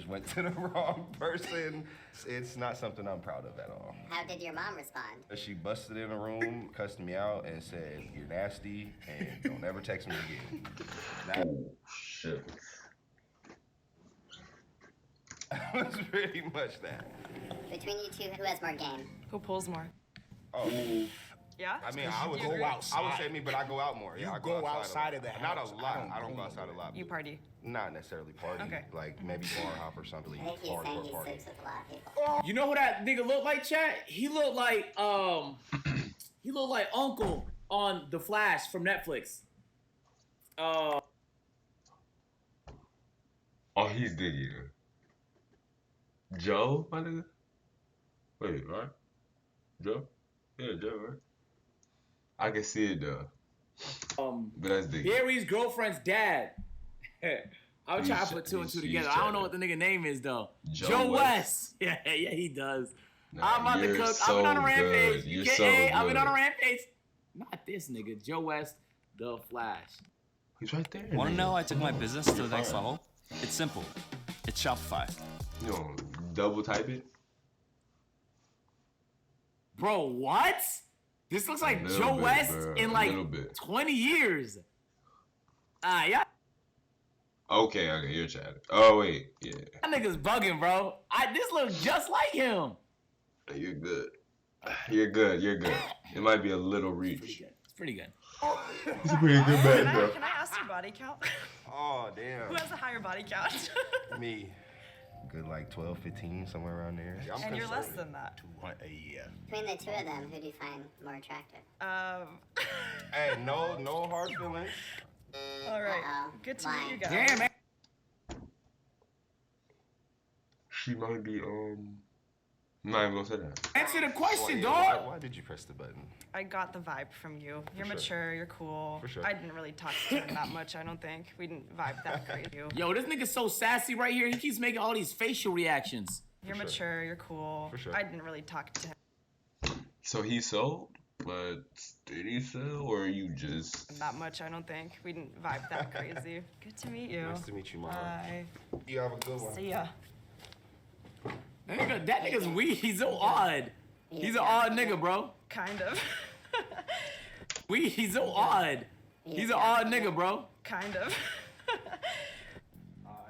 Went to the wrong person. It's not something I'm proud of at all. How did your mom respond? She busted in a room, cussed me out, and said, "You're nasty, and don't ever text me again." Oh, shit. That was pretty much that. Between you two, who has more game? Who pulls more? Oh. Yeah? I mean, I would go outside. I would say me, but I go out more. Yeah, I go outside of the house. Not a lot. I don't go outside a lot. You party? Not necessarily party. Okay. Like maybe bar hop or something. I think he's saying he Party. sleeps with a lot of people. You know who that nigga look like, chat? He looked like he looked like Uncle on The Flash from Netflix. Oh, he's Diggy. Joe, my nigga? Wait, right? Joe? Yeah, Joe, right? I can see it though. But that's Diggy. Barry's girlfriend's dad. I was trying to put 2 and 2 he's together. I don't know what the nigga name is though. Joe West. Yeah, he does. Nah, I'm about to you're cook. so I've been on a rampage. good. You're You so get I've been good. on a rampage. Not this nigga. Joe West, The Flash. He's right there. Want to nigga. know I took my business to the next level? It's simple. It's Shopify. You know, double type it? Bro, what? This looks like little Joe bit, West bro. in A like little bit. 20 years. Yeah. Okay, you're chatting. Oh, wait, yeah. That nigga's bugging, bro. This looks just like him. You're good. You're good. It might be a little reach. It's pretty good. It's a pretty good bet, bro. Can I ask your body count? Oh, damn. Who has a higher body count? Me. Good like 12, 15, somewhere around there. And you're less than that. Yeah. Between the two of them, who do you find more attractive? Hey, no hard feelings. All right. Uh-oh. Good to meet you guys. Damn, man. She might be, I'm not even gonna say that. Answer the question, Why, dog. why did you press the button? I got the vibe from you. You're sure. mature, you're cool. For sure. I didn't really talk to him that much, I don't think. We didn't vibe that great. Yo, this nigga's so sassy right here. He keeps making all these facial reactions. You're mature, you're cool. For sure. I didn't really talk to him So he sold, but did he sell, or you just... that much, I don't think. We didn't vibe that crazy. Good to meet you. Nice to meet you, Mom. Bye. You have a good one. See ya. That nigga's weird. He's so odd. He's an odd nigga, bro. Kind of. He's so odd. He's an odd nigga, bro. Kind of.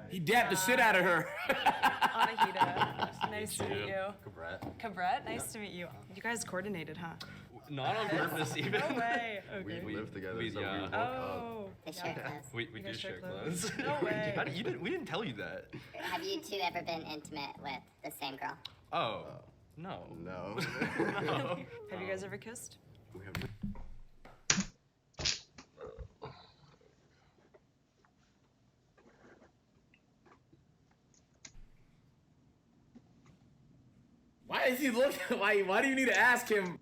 He dapped the shit out of her. Anahita. Nice to meet you. Cabret. Cabret, nice to meet you. You guys coordinated, huh? Not on purpose, even. No way. Okay. We live together. so we work Oh. They share clothes. We You do guys share share clothes. clothes? No way. We didn't tell you that. Have you two ever been intimate with the same girl? Oh. No. No. No. Have you guys ever kissed? We have. Why is he looking? Why do you need to ask him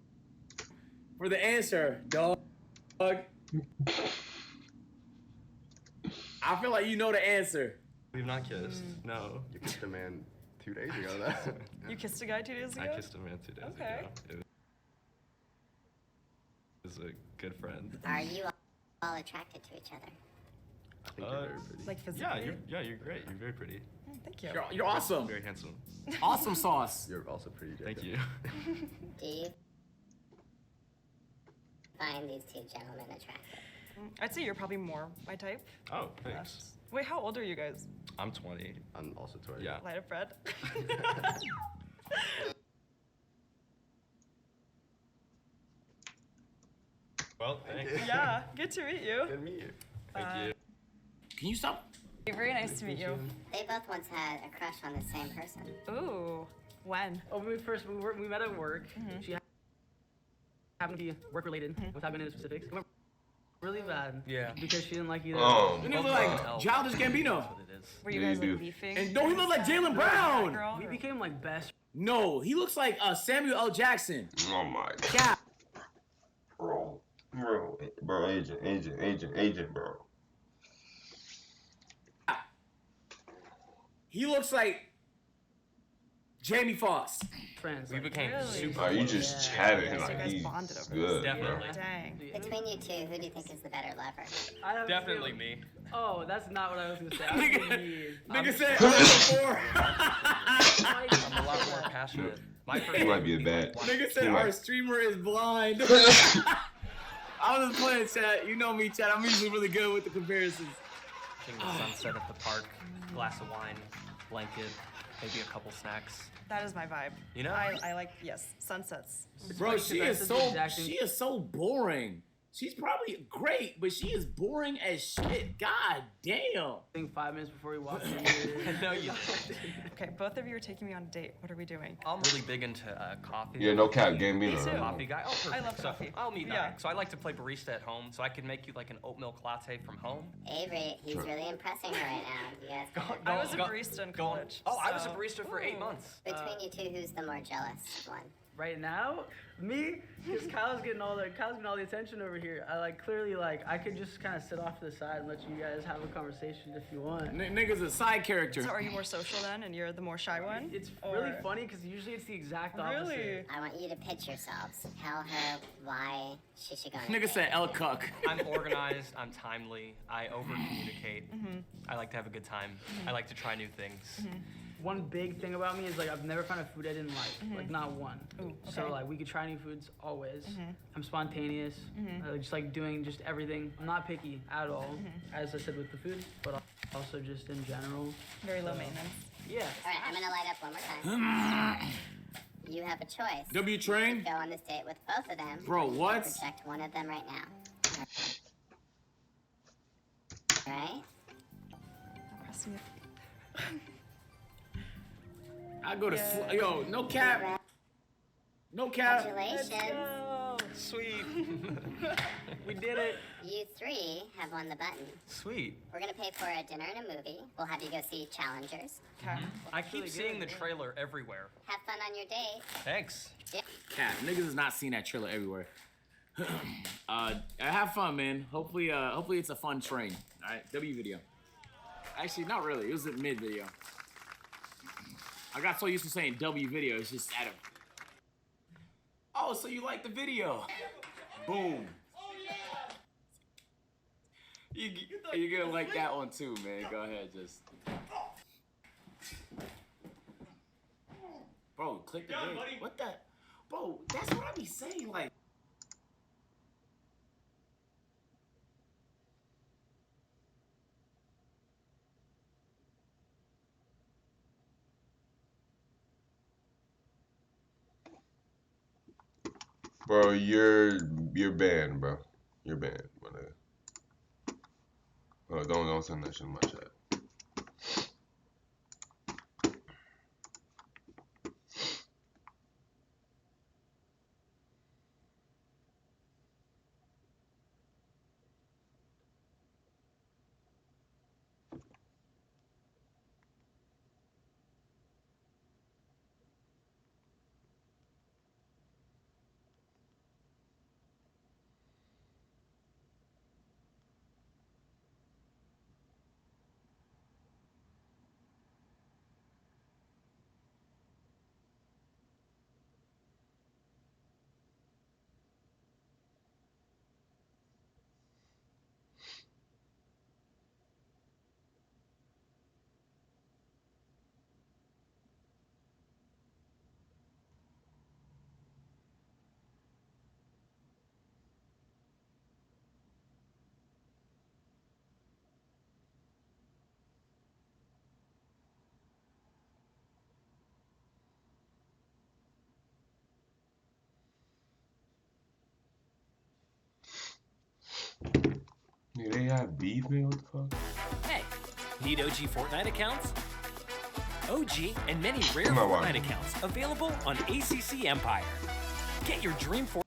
for the answer, dog? I feel like you know the answer. We've not kissed. No. You kissed a man 2 days ago, though. You kissed a guy 2 days ago? I kissed a man 2 days Okay. ago. It was a good friend. Are you all attracted to each other? I think you're very pretty. Like physically? You're great. You're very pretty. Oh, thank you. You're awesome. Very handsome. Awesome sauce. You're also pretty, Jacob. Thank you. Do you find these two gentlemen attractive? I'd say you're probably more my type. Oh, thanks. Wait, how old are you guys? I'm 20. I'm also 20. Yeah. Light of bread. Well, thanks. Yeah, good to meet you. Good to meet you. Thank you. Can you stop? Very nice to meet you. They both once had a crush on the same person. Ooh, when? Oh, we met at work. She happened to be work related, without going into specifics. It went really bad. Yeah. Because she didn't like either. Didn't he look like Childish Gambino? Were you guys like beefing? And don't he look like Jalen Brown? We became like best. No, he looks like Samuel L. Jackson. Oh my god. Yeah. Bro, agent, bro. He looks like Jamie Foxx. Friends. We became super. Oh, you just chatted So you like guys he's bonded over good, this. bro. Dang. Between you two, who do you think is the better lover? I have a Definitely feeling- me. Oh, that's not what I was gonna say. I was thinking you. Nigga said before. I'm a lot more passionate. My first He might be a bad. Nigga said he our might- streamer is blind. I was just playing, chat. You know me, chat. I'm usually really good with the comparisons. Watching the sunset at the park, glass of wine, blanket, maybe a couple snacks. That is my vibe. You know? I like, yes, sunsets. Bro, funny she 'cause I is said the so exact same- she is so boring. She's probably great, but she is boring as shit. God damn. I think 5 minutes before we walked in here. No, you. Okay, both of you are taking me on a date. What are we doing? I'm really big into coffee. Yeah, no cap, game Me too. Coffee guy. Oh, perfect. I love So, coffee. I'll meet Yeah. that. So I like to play barista at home, so I can make you like an oat milk latte from home. Avery, he's really impressing her right now. You guys got I was a barista in college. Oh, I was a so- barista for 8 months. Between you two, who's the more jealous one? Right now, me, because Kyle's getting all the attention over here. I like clearly like I could just kind of sit off to the side and let you guys have a conversation if you want. Nigga's a side character. So are you more social then, and you're the more shy one? It's Or- really funny because usually it's the exact opposite. Really? I want you to pitch yourselves. Tell her why she should go on a Nigga date. said El Cuck. I'm organized. I'm timely. I over communicate. I like to have a good time. I like to try new things. One big thing about me is like I've never found a food I didn't like, like not one. Ooh, So okay. like we could try new foods always. I'm spontaneous. I just like doing just everything. I'm not picky at all, as I said with the food, but also just in general. Very low maintenance. Yeah. All right, I'm gonna light up one more time. You have a choice. W Train? Go on this date with both of them. Bro, or you what? can Reject one of them right now. Right? Pressing it. I go to yo, no cap. No cap. Congratulations. Sweet. We did it. You three have won the button. Sweet. We're gonna pay for a dinner and a movie. We'll have you go see Challengers. Okay. I keep seeing the trailer everywhere. Have fun on your date. Thanks. Cap, niggas has not seen that trailer everywhere. Have fun, man. Hopefully it's a fun train. All right, W video. Actually, not really. It was a mid video. I got so used to saying W video. It's just at a. Oh, so you like the video? Boom. You're gonna like that one too, man. Go ahead, just. Bro, click the video. What the? Bro, that's what I be saying. Like. Bro, you're banned, bro. You're banned. Oh, don't send that shit in my chat. Nigga, they have beef, man. What the fuck? Hey, need OG Fortnite accounts? OG and many rare Come on, Fortnite Wally. accounts available on ACC Empire. Get your dream Fortnite.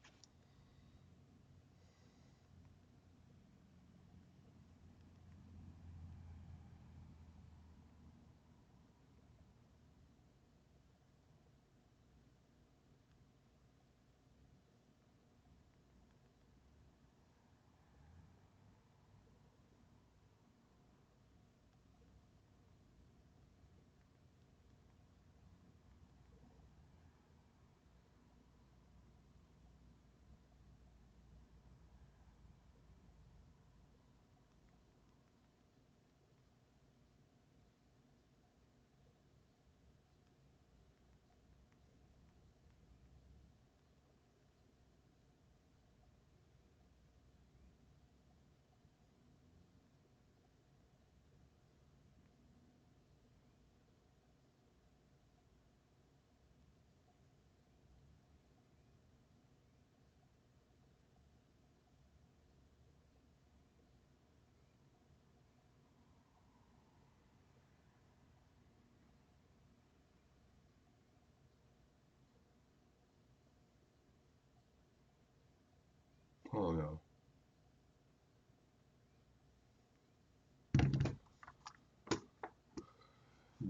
Oh no.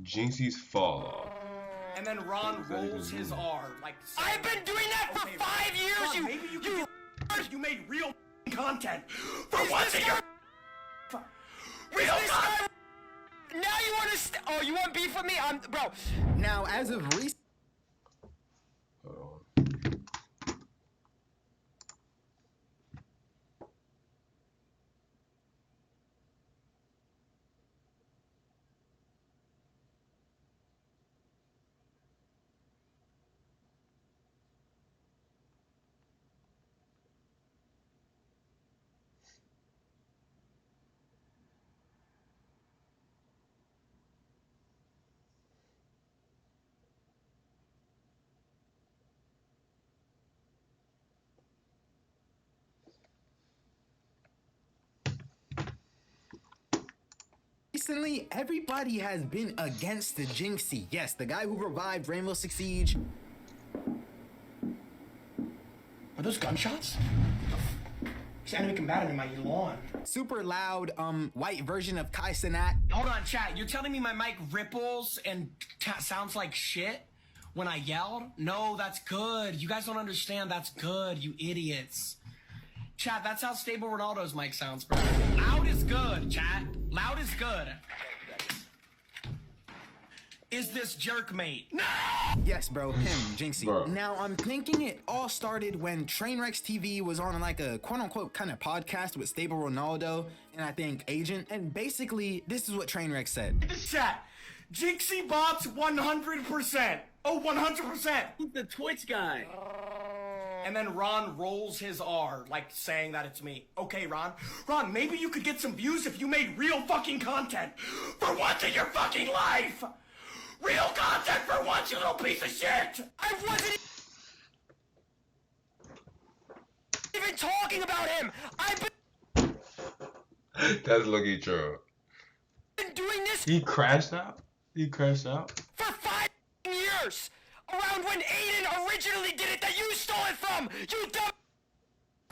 Jinxie's fall off. And then Ron rolls his R like. I've been doing that for 5 years. Ron, maybe you made real content. For once in your real content. Now you want to? Oh, you want beef with me? Bro. Now, as of recent. Recently, everybody has been against the Jinxie. Yes, the guy who revived Rainbow Six Siege. Are those gunshots? There's enemy combatant in my lawn. Super loud, white version of Kai Cenat. Hold on, chat. You're telling me my mic ripples and sounds like shit when I yelled? No, that's good. You guys don't understand. That's good, you idiots. Chat, that's how stable Ronaldo's mic sounds, bro. Loud is good, chat. Loud is good. Is this jerk mate? No! Yes, bro, him, Jinxie. Bro. Now, I'm thinking it all started when Trainwrecks TV was on like a quote-unquote kind of podcast with Stable Ronaldo and I think Agent. And basically, this is what Trainwreck said. Chat, Jinxie bots 100%. Oh, 100%. He's the Twitch guy. And then Ron rolls his R, like saying that it's me. Okay, Ron. Ron, maybe you could get some views if you made real fucking content. For once in your fucking life! Real content for once, you little piece of shit! I wasn't even talking about him. I've That's lucky true. been doing this He crashed out? He crashed out? for 5 years. Around when Aiden originally did it that you stole it from. You dumb.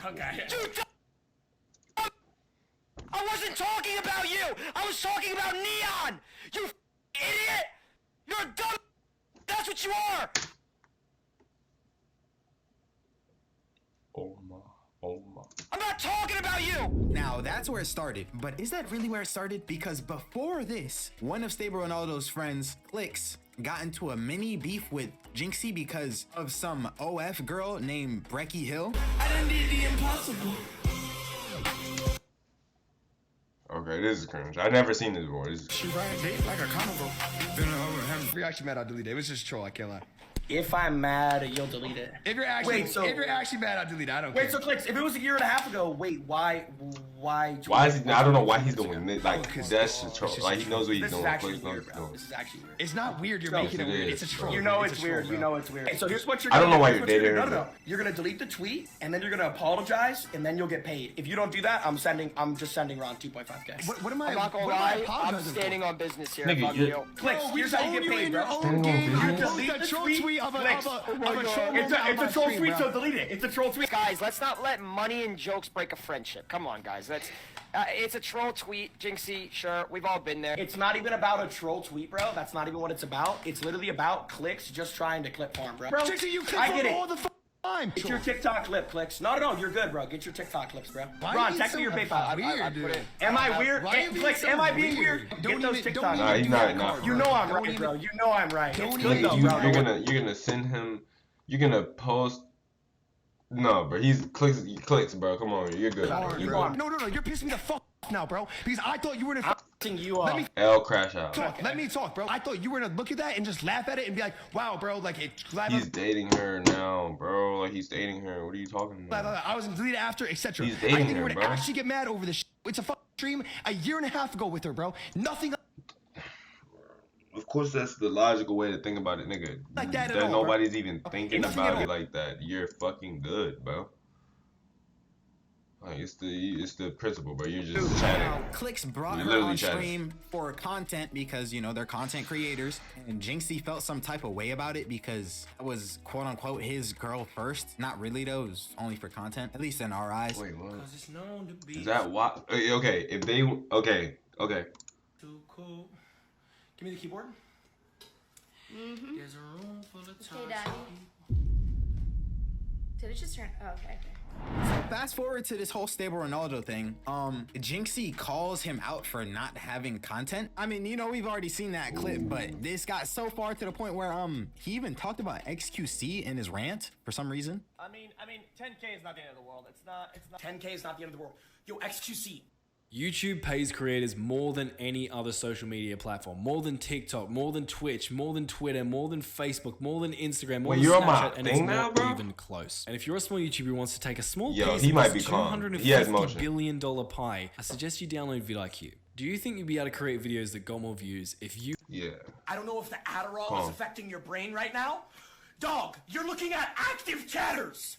Okay. You dumb. I wasn't talking about you. I was talking about Neon. You idiot. You're dumb. That's what you are. Oh my. Oh my. I'm not talking about you. Now, that's where it started. But is that really where it started? Because before this, one of Stable Ronaldo's friends, Clicks, got into a mini beef with Jinxie because of some OF girl named Brecky Hill. I done did the impossible. Okay, this is cringe. I've never seen this before. This is... She ride date like a carnival. We actually met on Delete Day. It was just troll, I can't lie. If I'm mad, you'll delete it. If you're actually mad, I'll delete it. I don't care. Wait, so Clicks, if it was a year and a half ago, wait, why? Why is he? I don't know why he's doing this. Like, that's a troll. Like, he knows what he's doing. This is actually weird. It's not weird. You're making it weird. It's a troll. You know it's weird. You know it's weird. Okay, so here's what you're I gonna don't know do. why Here's you're what you're dating gonna do. her. No. You're gonna delete the tweet, and then you're gonna apologize, and then you'll get paid. If you don't do that, I'm just sending Ron 2.5K. What am I? I'm not gonna what am I lie, I'm apologizing standing for? on business here. Nigga, Fuck you're- you. Clicks, we here's how you own get you paid, in bro. your own game. You You delete post a the troll tweet. tweet of a Clicks. troll It's moment a on troll stream, tweet, bro. so delete it. It's a troll tweet. Guys, let's not let money and jokes break a friendship. Come on, guys. It's a troll tweet, Jinxie. Sure, we've all been there. It's not even about a troll tweet, bro. That's not even what it's about. It's literally about Clicks just trying to clip farm, bro. Jinxie, you clip I get farm it. all the time. Get your TikTok clip, Clicks. No, you're good, bro. Get your TikTok clips, bro. Why Ron, you text so me your PayPal. weird, dude? Am I weird? Why you being Clicks, so am I being weird? weird? Don't Get those even- TikToks. don't Nah, he's not. You know I'm Don't right, even- bro. You know I'm right. Don't It's even good though, do bro. that. You're gonna send him. You're gonna post. No, bro. He's clicks, bro. Come on, you're good. Bro. You're good. No, you're pissing me the fuck off now, bro. Because I thought you were gonna. You Let me L crash out. talk. Let me talk, bro. I thought you were gonna look at that and just laugh at it and be like, "Wow, bro, like it." He's dating her now, bro. Like, he's dating her. What are you talking about? I was gonna delete it after, etc. He's I dating think you her, were gonna bro. actually get mad over this. It's a fucking stream a year and a half ago with her, bro. Nothing. Of course, that's the logical way to think about it, nigga. Like that at That all, bro. nobody's even thinking Nothing about at it like that. You're fucking good, bro. Like, it's the principle, bro. You're just chatting. Clicks brought You're her literally on chatting. stream for content because, you know, they're content creators. And Jinxie felt some type of way about it because it was, quote unquote, his girl first. Not really, though. It was only for content, at least in our eyes. Wait, what? It's known to be Is that why? Okay, if they. Okay. too cool. Give me the keyboard. Mm-hmm. There's a room full of Okay, Daddy. Did it just turn? Oh, okay. Fast forward to this whole Stable Ronaldo thing. Jinxie calls him out for not having content. I mean, you know, we've already seen that clip, but this got so far to the point where he even talked about XQC in his rant for some reason. I mean, 10K is not the end of the world. It's not. 10K is not the end of the world. Yo, XQC. YouTube pays creators more than any other social media platform. More than TikTok, more than Twitch, more than Twitter, more than Facebook, more than Instagram, more Wait, than you're on my Snapchat, and it's thing now, not bro? even close. And if you're a small YouTuber who wants to take a small Yo, piece he of might this be calm. He has $250 motion. billion pie, I suggest you download vidIQ. Do you think you'd be able to create videos that got more views if you... Yeah. I don't know if the Adderall Calm. is affecting your brain right now. Dog, you're looking at active chatters.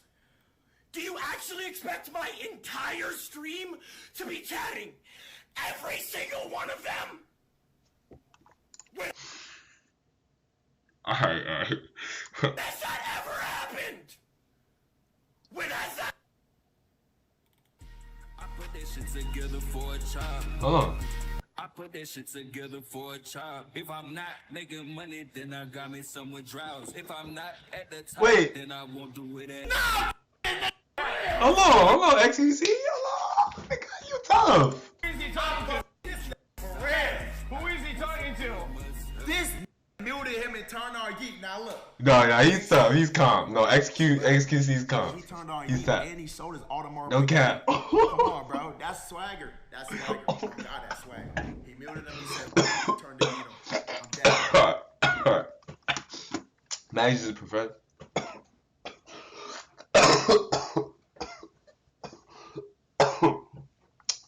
Do you actually expect my entire stream to be chatting? Every single one of them? Alright. Has that ever happened? When has that? I put that shit together for a child. Hold on. I put that shit together for a child. If I'm not making money, then I got me somewhere drowse. If I'm not at the top, Wait. then I won't do it at Hello, XQC. Hello. Nigga, you tough. Who is he talking to? For real. Who is he talking to? This muted him and turned on Yeet. Now look. No, he's tough. He's calm. No, XQC's calm. He turned on He's Yeet tough. and he showed his Audemars. No cap. Come on, bro. That's swagger. That's swagger. Oh my God, that's swagger. He muted him. He said, he turned to Yeet him. I'm dead. Now he's just a professor.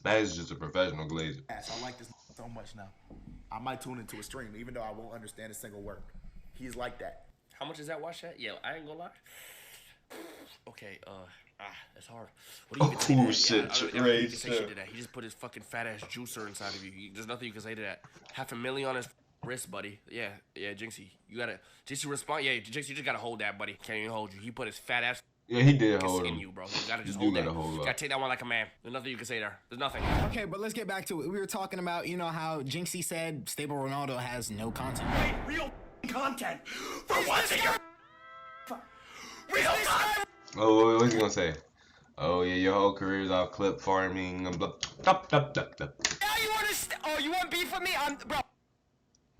That is just a professional glazer. I like this so much now. I might tune into a stream, even though I won't understand a single word. He's like that. How much is that watch at? Yeah, I ain't gonna lie. Okay, it's hard. What do you even say to that? shit, I don't Ray, you can say shit. shit to that. He just put his fucking fat ass juicer inside of you. There's nothing you can say to that. $500,000 on his wrist, buddy. Yeah, Jinxie. You gotta Jinxie respond. Yeah, Jinxie, you just gotta hold that, buddy. Can't even hold you. He put his fat ass. Yeah, he did It's hold in him. you, bro. You gotta just You hold do that. gotta hold You up. gotta take that one like a man. There's nothing you can say there. There's nothing. Okay, but let's get back to it. We were talking about, you know, how Jinxie said Stable Ronaldo has no content. Real content. For once in your... Real content. Oh, what's he gonna say? Oh yeah, your whole career's off clip farming and blah. Now you want you want beef with me? Bro.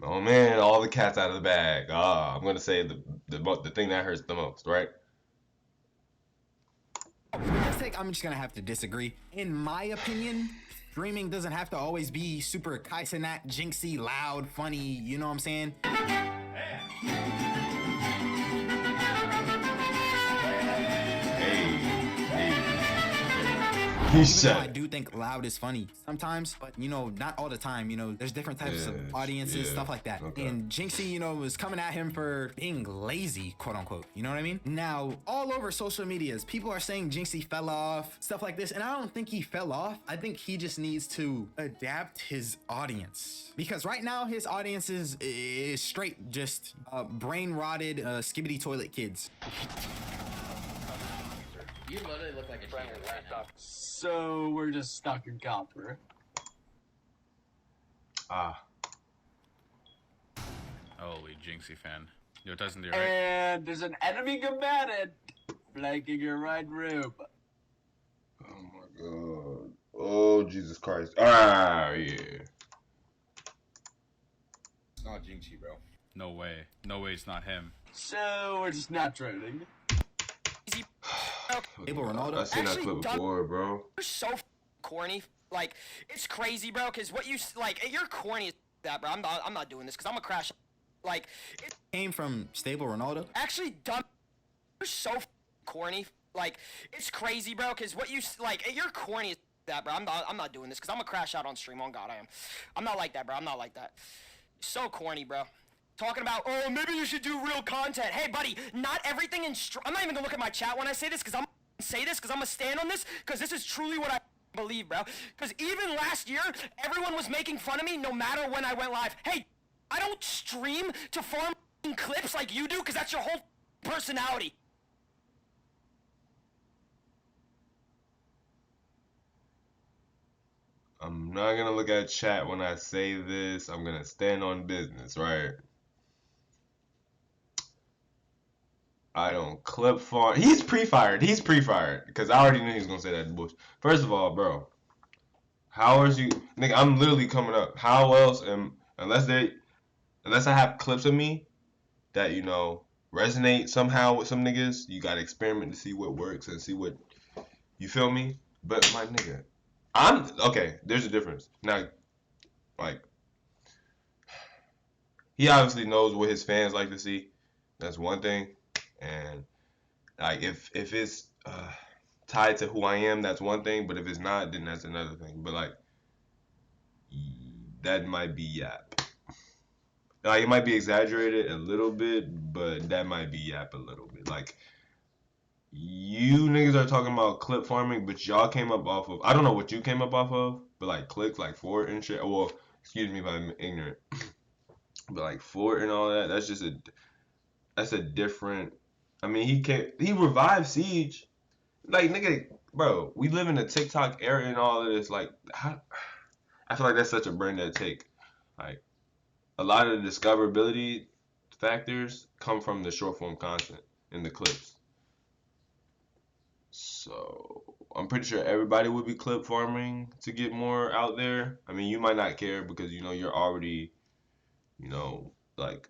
Oh man, all the cat's out of the bag. I'm gonna say the thing that hurts the most, right? I'm just gonna have to disagree. In my opinion, streaming doesn't have to always be super Kaisenat, Jinxie, loud, funny, you know what I'm saying? Even though I do think loud is funny sometimes, but you know, not all the time. You know, there's different types of audiences, stuff like that. Okay. And Jinxie, you know, was coming at him for being lazy, quote unquote. You know what I mean? Now, all over social medias, people are saying Jinxie fell off, stuff like this, and I don't think he fell off. I think he just needs to adapt his audience, because right now his audience is straight just brain rotted skibbity toilet kids. You literally look like a cheater right now. So we're just stuck in copper. Ah. Holy Jinxie fan. Yo, doesn't do right? And there's an enemy combatant flanking your right roof. Oh my god. Oh Jesus Christ. Ah, yeah. It's not Jinxie, bro. No way. No way it's not him. So we're just not training. Ronaldo. I've seen that clip before, bro. You're so corny. Like, it's crazy, bro. Cause what you like, you're corny as that, bro. I'm not doing this. Cause I'm gonna crash. Like, it Came from stable Ronaldo. actually dumb. You're so corny. Like, it's crazy, bro. Cause what you like, you're corny as that, bro. I'm not doing this. Cause I'm gonna crash out on stream. On God, I am. I'm not like that, bro. I'm not like that. So corny, bro. Talking about, oh, maybe you should do real content. Hey, buddy, not everything in I'm not even gonna look at my chat when I say this, because I'm gonna stand on this, because this is truly what I believe, bro. Because even last year, everyone was making fun of me no matter when I went live. Hey, I don't stream to farm clips like you do, because that's your whole personality. I'm not gonna look at chat when I say this. I'm gonna stand on business, right? I don't clip farm. He's pre-fired. He's pre-fired because I already knew he was gonna say that bullshit. First of all, bro, how is you, nigga? I'm literally coming up. How else unless I have clips of me that you know resonate somehow with some niggas, you gotta experiment to see what works and see what you feel me. But my nigga, I'm okay. There's a difference now. Like he obviously knows what his fans like to see. That's one thing. And like if it's tied to who I am, that's one thing. But if it's not, then that's another thing. But like that might be yap. Like it might be exaggerated a little bit, but that might be yap a little bit. Like you niggas are talking about clip farming, but y'all came up off of, I don't know what you came up off of, but like clicks like Fort and shit. Well, excuse me if I'm ignorant, but like Fort and all that, that's a different. I mean, he revived Siege. Like, nigga, bro, we live in a TikTok era and all of this. Like, I feel like that's such a brain dead take. Like, a lot of the discoverability factors come from the short form content in the clips. So, I'm pretty sure everybody would be clip farming to get more out there. I mean, you might not care because, you know, you're already, you know, like,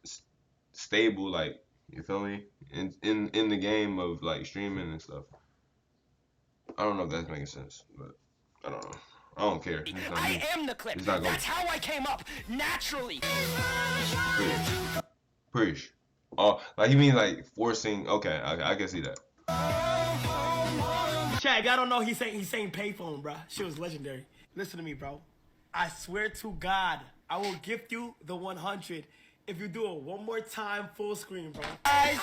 stable, like, you feel me? In the game of like streaming and stuff. I don't know if that's making sense, but I don't know. I don't care. I am the clip. That's how I came up naturally. Preach. Oh, like you mean like forcing? Okay, I can see that. Chad, I don't know. He's saying payphone, bro. Shit was legendary. Listen to me, bro. I swear to God, I will gift you the 100. If you do it one more time, full screen, bro. Alright,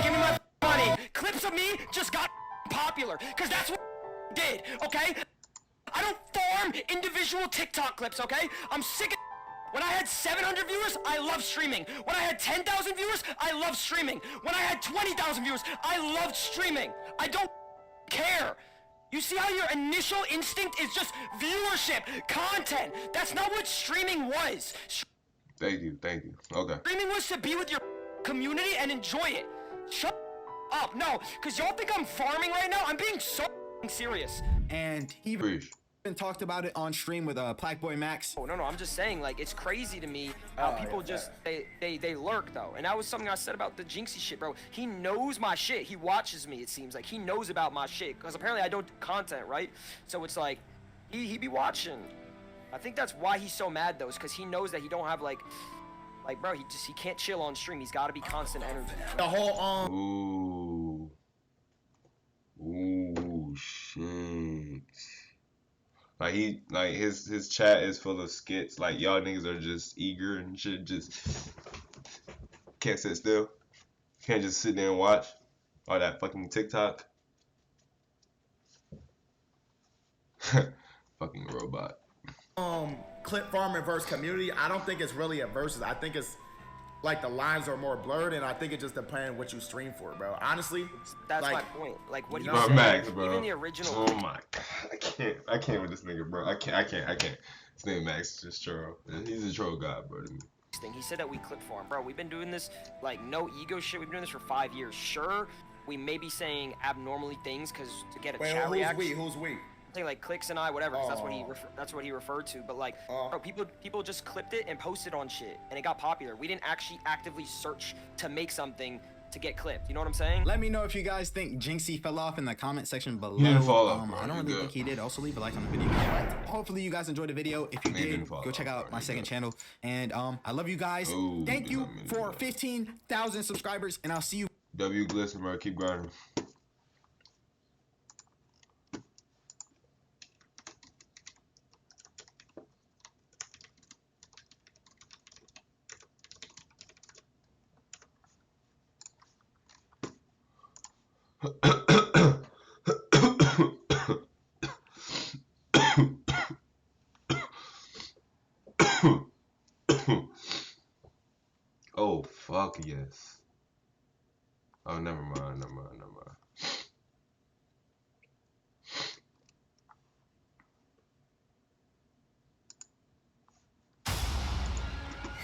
give me my money. Clips of me just got popular, because that's what did, okay? I don't farm individual TikTok clips, okay? I'm sick of when I had 700 viewers, I love streaming. When I had 10,000 viewers, I love streaming. When I had 20,000 viewers, I loved streaming. I don't care. You see how your initial instinct is just viewership, content. That's not what streaming was. Thank you. Okay. Streaming was to be with your community and enjoy it. Shut up. No, because y'all think I'm farming right now? I'm being so serious. And he even talked about it on stream with Blackboy Max. Oh, no, I'm just saying, like, it's crazy to me how people just, they lurk, though. And that was something I said about the Jinxie shit, bro. He knows my shit. He watches me, it seems like. He knows about my shit, because apparently I don't do content, right? So it's like, he be watching. I think that's why he's so mad, though, is because he knows that he don't have, like, bro, he can't chill on stream. He's got to be constant energy. The whole, Ooh. Like his chat is full of skits. Like y'all niggas are just eager and shit. Just can't sit still. Can't just sit there and watch all that fucking TikTok. Fucking robot. Clip farming versus community. I don't think it's really a versus. I think it's like the lines are more blurred, and I think it just depends what you stream for, bro. Honestly, that's like, my point. Like what you Bro, said, Max, bro. even the original. Oh my god, I can't with this nigga, bro. I can't. His name Max is just troll. He's a troll god, bro. To me. Thing. He said that we clip farm, bro. We've been doing this like no ego shit. We've been doing this for 5 years. Sure, we may be saying abnormally things because to get a chat reaction. Who's we? Saying like Clicks and I, whatever. 'Cause that's what he referred to. But like, bro, people just clipped it and posted on shit, and it got popular. We didn't actually actively search to make something to get clipped. You know what I'm saying? Let me know if you guys think Jinxie fell off in the comment section below. He didn't fall off, I don't really think he did. Also leave a like on the video. Hopefully you guys enjoyed the video. If you did, go check out my second channel. And I love you guys. Thank you for 15,000 subscribers, and I'll see you. W Glisten, bro. Keep grinding. Oh fuck yes. Oh never mind.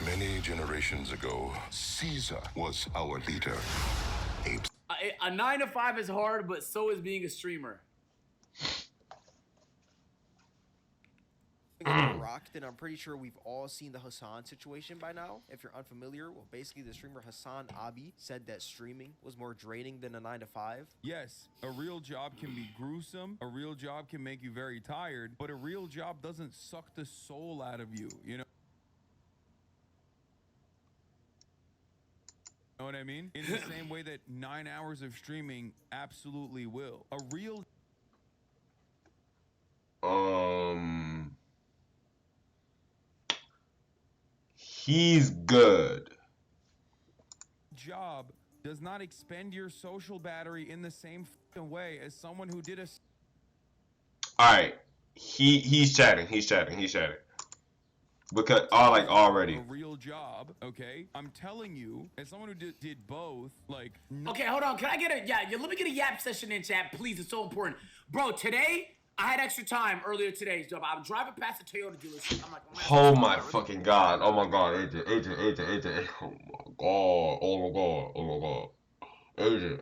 Many generations ago, Caesar was our leader. A 9 to 5 is hard, but so is being a streamer. Rocked, and I'm pretty sure we've all seen the Hassan situation by now. If you're unfamiliar, well, basically the streamer Hassan Abi said that streaming was more draining than a 9 to 5. Yes, a real job can be gruesome. A real job can make you very tired, but a real job doesn't suck the soul out of you, you know? You know what I mean? In the same way that 9 hours of streaming absolutely will. A real he's good. Job does not expend your social battery in the same way as someone who did a. All right, he's chatting. Because already. A real job, okay? I'm telling you, as someone who did both, like. Okay, hold on. Can I get let me get a yap session in chat, please. It's so important, bro. Today I had extra time earlier today. So I'm driving past the Toyota dealership. I'm like, Oh my fucking god. Oh my god, agent. Oh my god. Agent.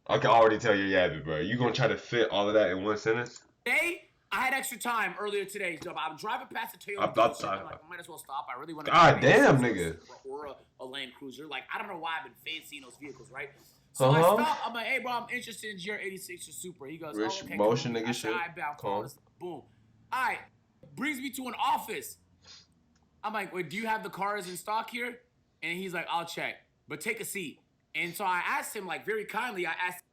I can already tell you're yapping, bro. You gonna try to fit all of that in one sentence? Today I had extra time earlier today. So I'm driving past the Toyota dealership. I'm like, I might as well stop. I really want to. God damn, nigga. Or a Land Cruiser. Like, I don't know why I've been fancying those vehicles, right? So I stop. I'm like, hey, bro, I'm interested in GR86 or Supra. He goes, Rich okay, motion, cool. nigga, shit. Boom. All right. Brings me to an office. I'm like, wait, do you have the cars in stock here? And he's like, I'll check, but take a seat. And so I asked him, like, very kindly, I asked,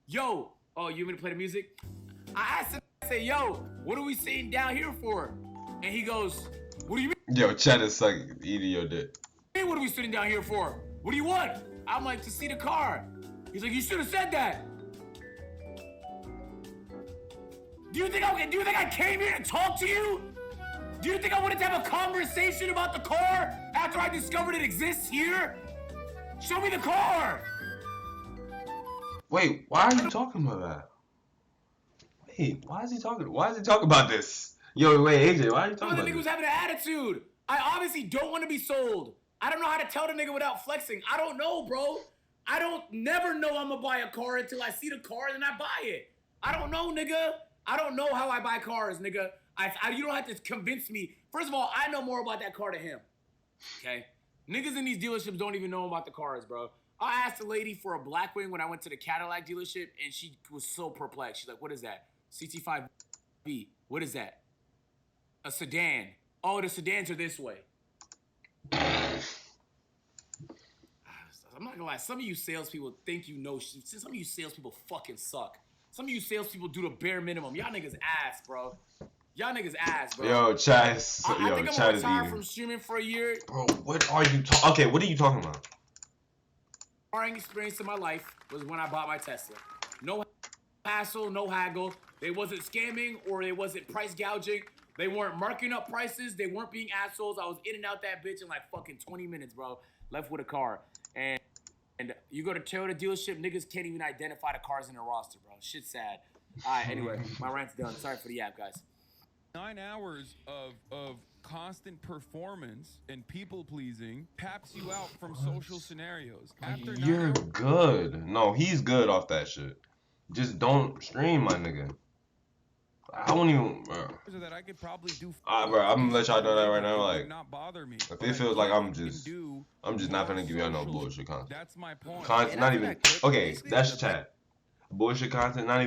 yo, oh, you want me to play the music? I asked him, I say, yo, what are we sitting down here for? And he goes, what do you mean? Yo, chat is like eating your dick. Hey, what are we sitting down here for? What do you want? I'm like, to see the car. He's like, you should have said that. Do you think I came here to talk to you? Do you think I wanted to have a conversation about the car after I discovered it exists here? Show me the car. Wait, why are you talking about that? Wait, why is he talking about this? Yo, wait, AJ, why are you talking about The nigga was this? having an attitude. I obviously don't want to be sold. I don't know how to tell the nigga without flexing. I don't know, bro. I don't never know I'm gonna buy a car until I see the car and I buy it. I don't know, nigga. I don't know how I buy cars, nigga. You don't have to convince me. First of all, I know more about that car than him. Okay? Niggas in these dealerships don't even know about the cars, bro. I asked a lady for a Blackwing when I went to the Cadillac dealership, and she was so perplexed. She's like, what is that? CT5B. What is that? A sedan. Oh, the sedans are this way. I'm not gonna lie. Some of you salespeople think you know shit. Some of you salespeople fucking suck. Some of you salespeople do the bare minimum. Y'all niggas ass, bro. Y'all niggas ass, bro. Yo, chat is I think I'm chat gonna is retire eating. from streaming for a year. Bro, what are you talking? Okay, what are you talking about? Boring experience in my life was when I bought my Tesla. No hassle, no haggle. They wasn't scamming or they wasn't price gouging. They weren't marking up prices. They weren't being assholes. I was in and out that bitch in like fucking 20 minutes, bro. Left with a car. And you go to Toyota dealership, niggas can't even identify the cars in the roster, bro. Shit's sad. All right, anyway, my rant's done. Sorry for the yap, guys. 9 hours of constant performance and people pleasing taps you out from social scenarios. After 9 You're hours, good. No, he's good off that shit. Just don't stream, my nigga. I won't even, bro. so that I could probably do. Bro, I'm gonna let y'all know that right now. It Like, would not bother me. if But it I feels like can't I'm just do not gonna more give y'all no socially. bullshit content. That's my point. Content, not even. Okay, basically that's the chat. Bullshit content, not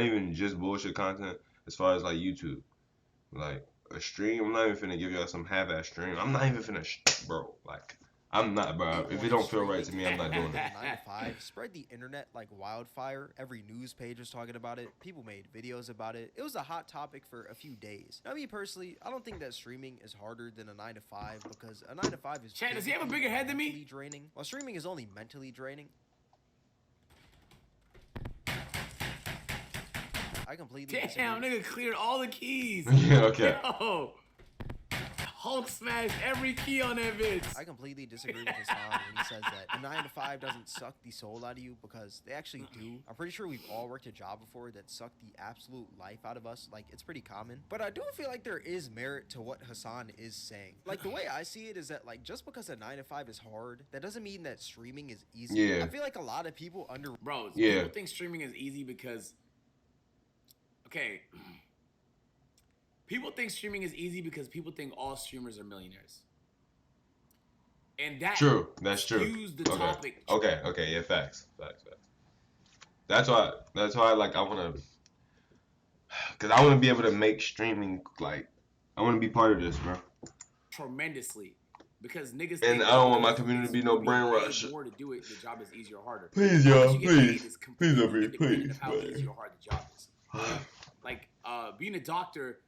even just bullshit content. As far as like YouTube, like a stream, I'm not even finna give y'all some half-ass stream. I'm not even finna, bro. Like, I'm not, bro. If it don't feel right to me, I'm not doing it. 9 to 5 spread the internet like wildfire. Every news page was talking about it. People made videos about it. It was a hot topic for a few days. Now, me personally, I don't think that streaming is harder than a 9 to 5 because a 9 to 5 is Chad, does he have a bigger head than me? mentally draining, while streaming is only mentally draining. I completely disagree. Damn, nigga cleared all the keys. Yeah, okay. Yo. Hulk smashed every key on that bitch. I completely disagree with Hassan when he says that a 9 to 5 doesn't suck the soul out of you, because they actually do. I'm pretty sure we've all worked a job before that sucked the absolute life out of us. Like, it's pretty common. But I do feel like there is merit to what Hassan is saying. Like, the way I see it is that, like, just because a 9 to 5 is hard, that doesn't mean that streaming is easy. Yeah. I feel like a lot of people Bro, Yeah. people think streaming is easy because... Okay. People think streaming is easy because people think all streamers are millionaires. And that True. That's true. skews the topic. Okay. Yeah, facts. That's why like I wanna, cause I wanna be able to make streaming, like, I wanna be part of this, bro. Tremendously. Because niggas And think I don't want my community to be no brain paid rush. more to do it, the job is easier or harder. Please, How y'all, much you get paid please. is Please, completely don't be, independent please, of how please. easy or hard the job is. Like, being a doctor,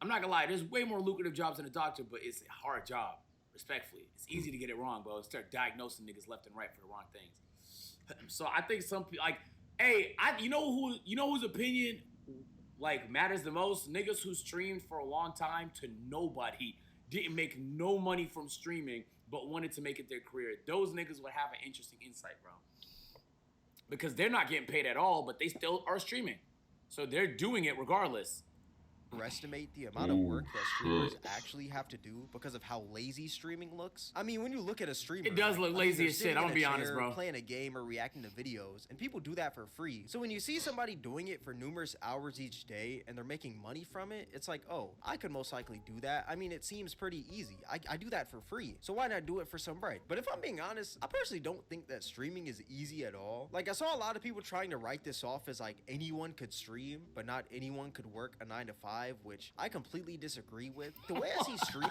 I'm not gonna lie, there's way more lucrative jobs than a doctor, but it's a hard job, respectfully. It's easy to get it wrong, bro. Start diagnosing niggas left and right for the wrong things. So I think some people, like, hey, you know whose opinion, like, matters the most? Niggas who streamed for a long time to nobody, didn't make no money from streaming, but wanted to make it their career. Those niggas would have an interesting insight, bro. Because they're not getting paid at all, but they still are streaming. So they're doing it regardless. Underestimate the amount of work that streamers actually have to do because of how lazy streaming looks. I mean, when you look at a streamer, It does look lazy they're as shit, sitting I'm in gonna a be honest, chair, bro. Playing a game or reacting to videos, and people do that for free. So when you see somebody doing it for numerous hours each day and they're making money from it, it's like, oh, I could most likely do that. I mean, it seems pretty easy. I do that for free, so why not do it for some bread? But if I'm being honest, I personally don't think that streaming is easy at all. Like, I saw a lot of people trying to write this off as like anyone could stream, but not anyone could work a 9 to 5, which I completely disagree with. The way I see stream.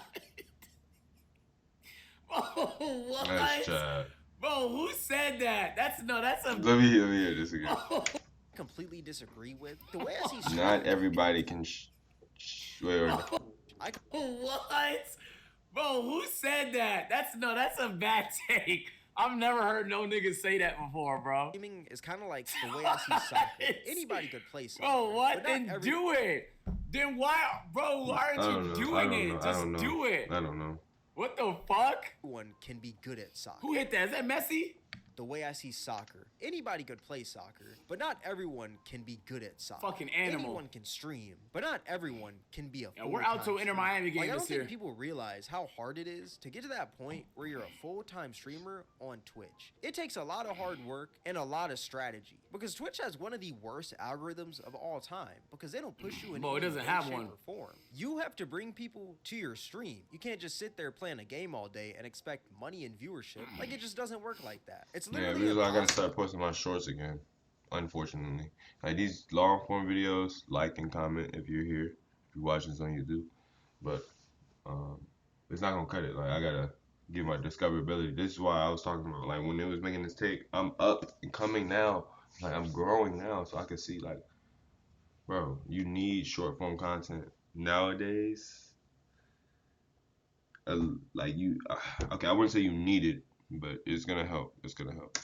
Oh, what? Nice chat. Bro, who said that? That's a. Let me hear this again. Completely disagree with. The way I see stream. Not everybody can. Wait. What? Bro, who said that? That's a bad take. I've never heard no niggas say that before, bro. Streaming is kind of like the way I see soccer. Anybody could play soccer. Bro, what? but not Then do it. Then why aren't you doing it? Just do it. I don't know. What the fuck? Everyone can be good at soccer. Who hit that? Is that Messi? The way I see soccer, anybody could play soccer, but not everyone can be good at soccer. Fucking animal. Anyone can stream, but not everyone can be a Yeah, we're out to Inter Miami game I don't this year. think people realize how hard it is to get to that point where you're a full-time streamer on Twitch. It takes a lot of hard work and a lot of strategy, because Twitch has one of the worst algorithms of all time, because they don't push you in Bro, it any doesn't way, have shape, one. or form. You have to bring people to your stream. You can't just sit there playing a game all day and expect money and viewership. Like, it just doesn't work like that. It's Yeah, literally because I gotta start posting my shorts again. Unfortunately, like these long form videos, like and comment if you're here, if you're watching this on YouTube. But it's not gonna cut it. Like I gotta get my discoverability. This is why I was talking about, like, when they was making this take, I'm up and coming now. Like, I'm growing now, so I can see, like, bro, you need short form content nowadays. Like, okay, I wouldn't say you need it, but it's gonna help. It's gonna help.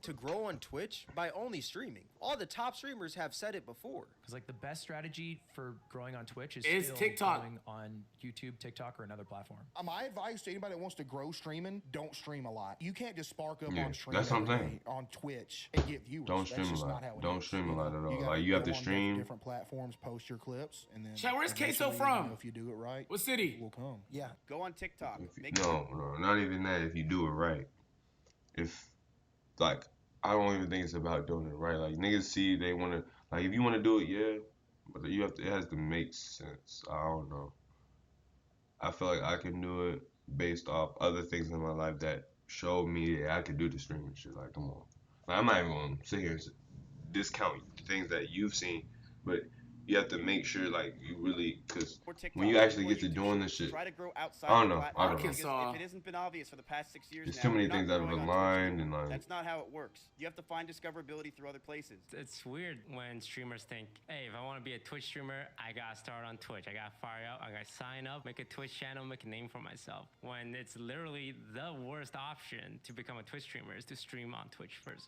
To grow on Twitch by only streaming. All the top streamers have said it before. Because like the best strategy for growing on Twitch is It's still TikTok. growing on YouTube, TikTok, or another platform. My advice to anybody that wants to grow streaming, don't stream a lot. You can't just spark up Yeah, on stream that's what I'm every saying. day on Twitch and get viewers. Don't That's stream a just lot. not how it Don't works. stream a lot at all. gotta Like, you have go to on stream. different platforms, post your clips, and then. Chat, where's Queso eventually, from? if you do it right, What city? Will come. Yeah. Go on TikTok. No, not even that. If you do it right. If, like, I don't even think it's about doing it right. Like, niggas see they want to, like, if you want to do it, yeah, but you have to, it has to make sense. I don't know. I feel like I can do it based off other things in my life that showed me that I could do the streaming shit. Like, come on. Like, I'm not even going to sit here and discount things that you've seen, but you have to make sure, like, you really, because when you actually get to doing this shit, Try to grow outside I don't the know. platform, I don't know. because if it hasn't been obvious for the past 6 years There's now, too many you're not things that have growing on aligned Twitch. and, like, That's not how it works. You have to find discoverability through other places. It's weird when streamers think, hey, if I want to be a Twitch streamer, I gotta start on Twitch. I gotta fire out, I gotta sign up, make a Twitch channel, make a name for myself. When it's literally the worst option to become a Twitch streamer is to stream on Twitch 1st.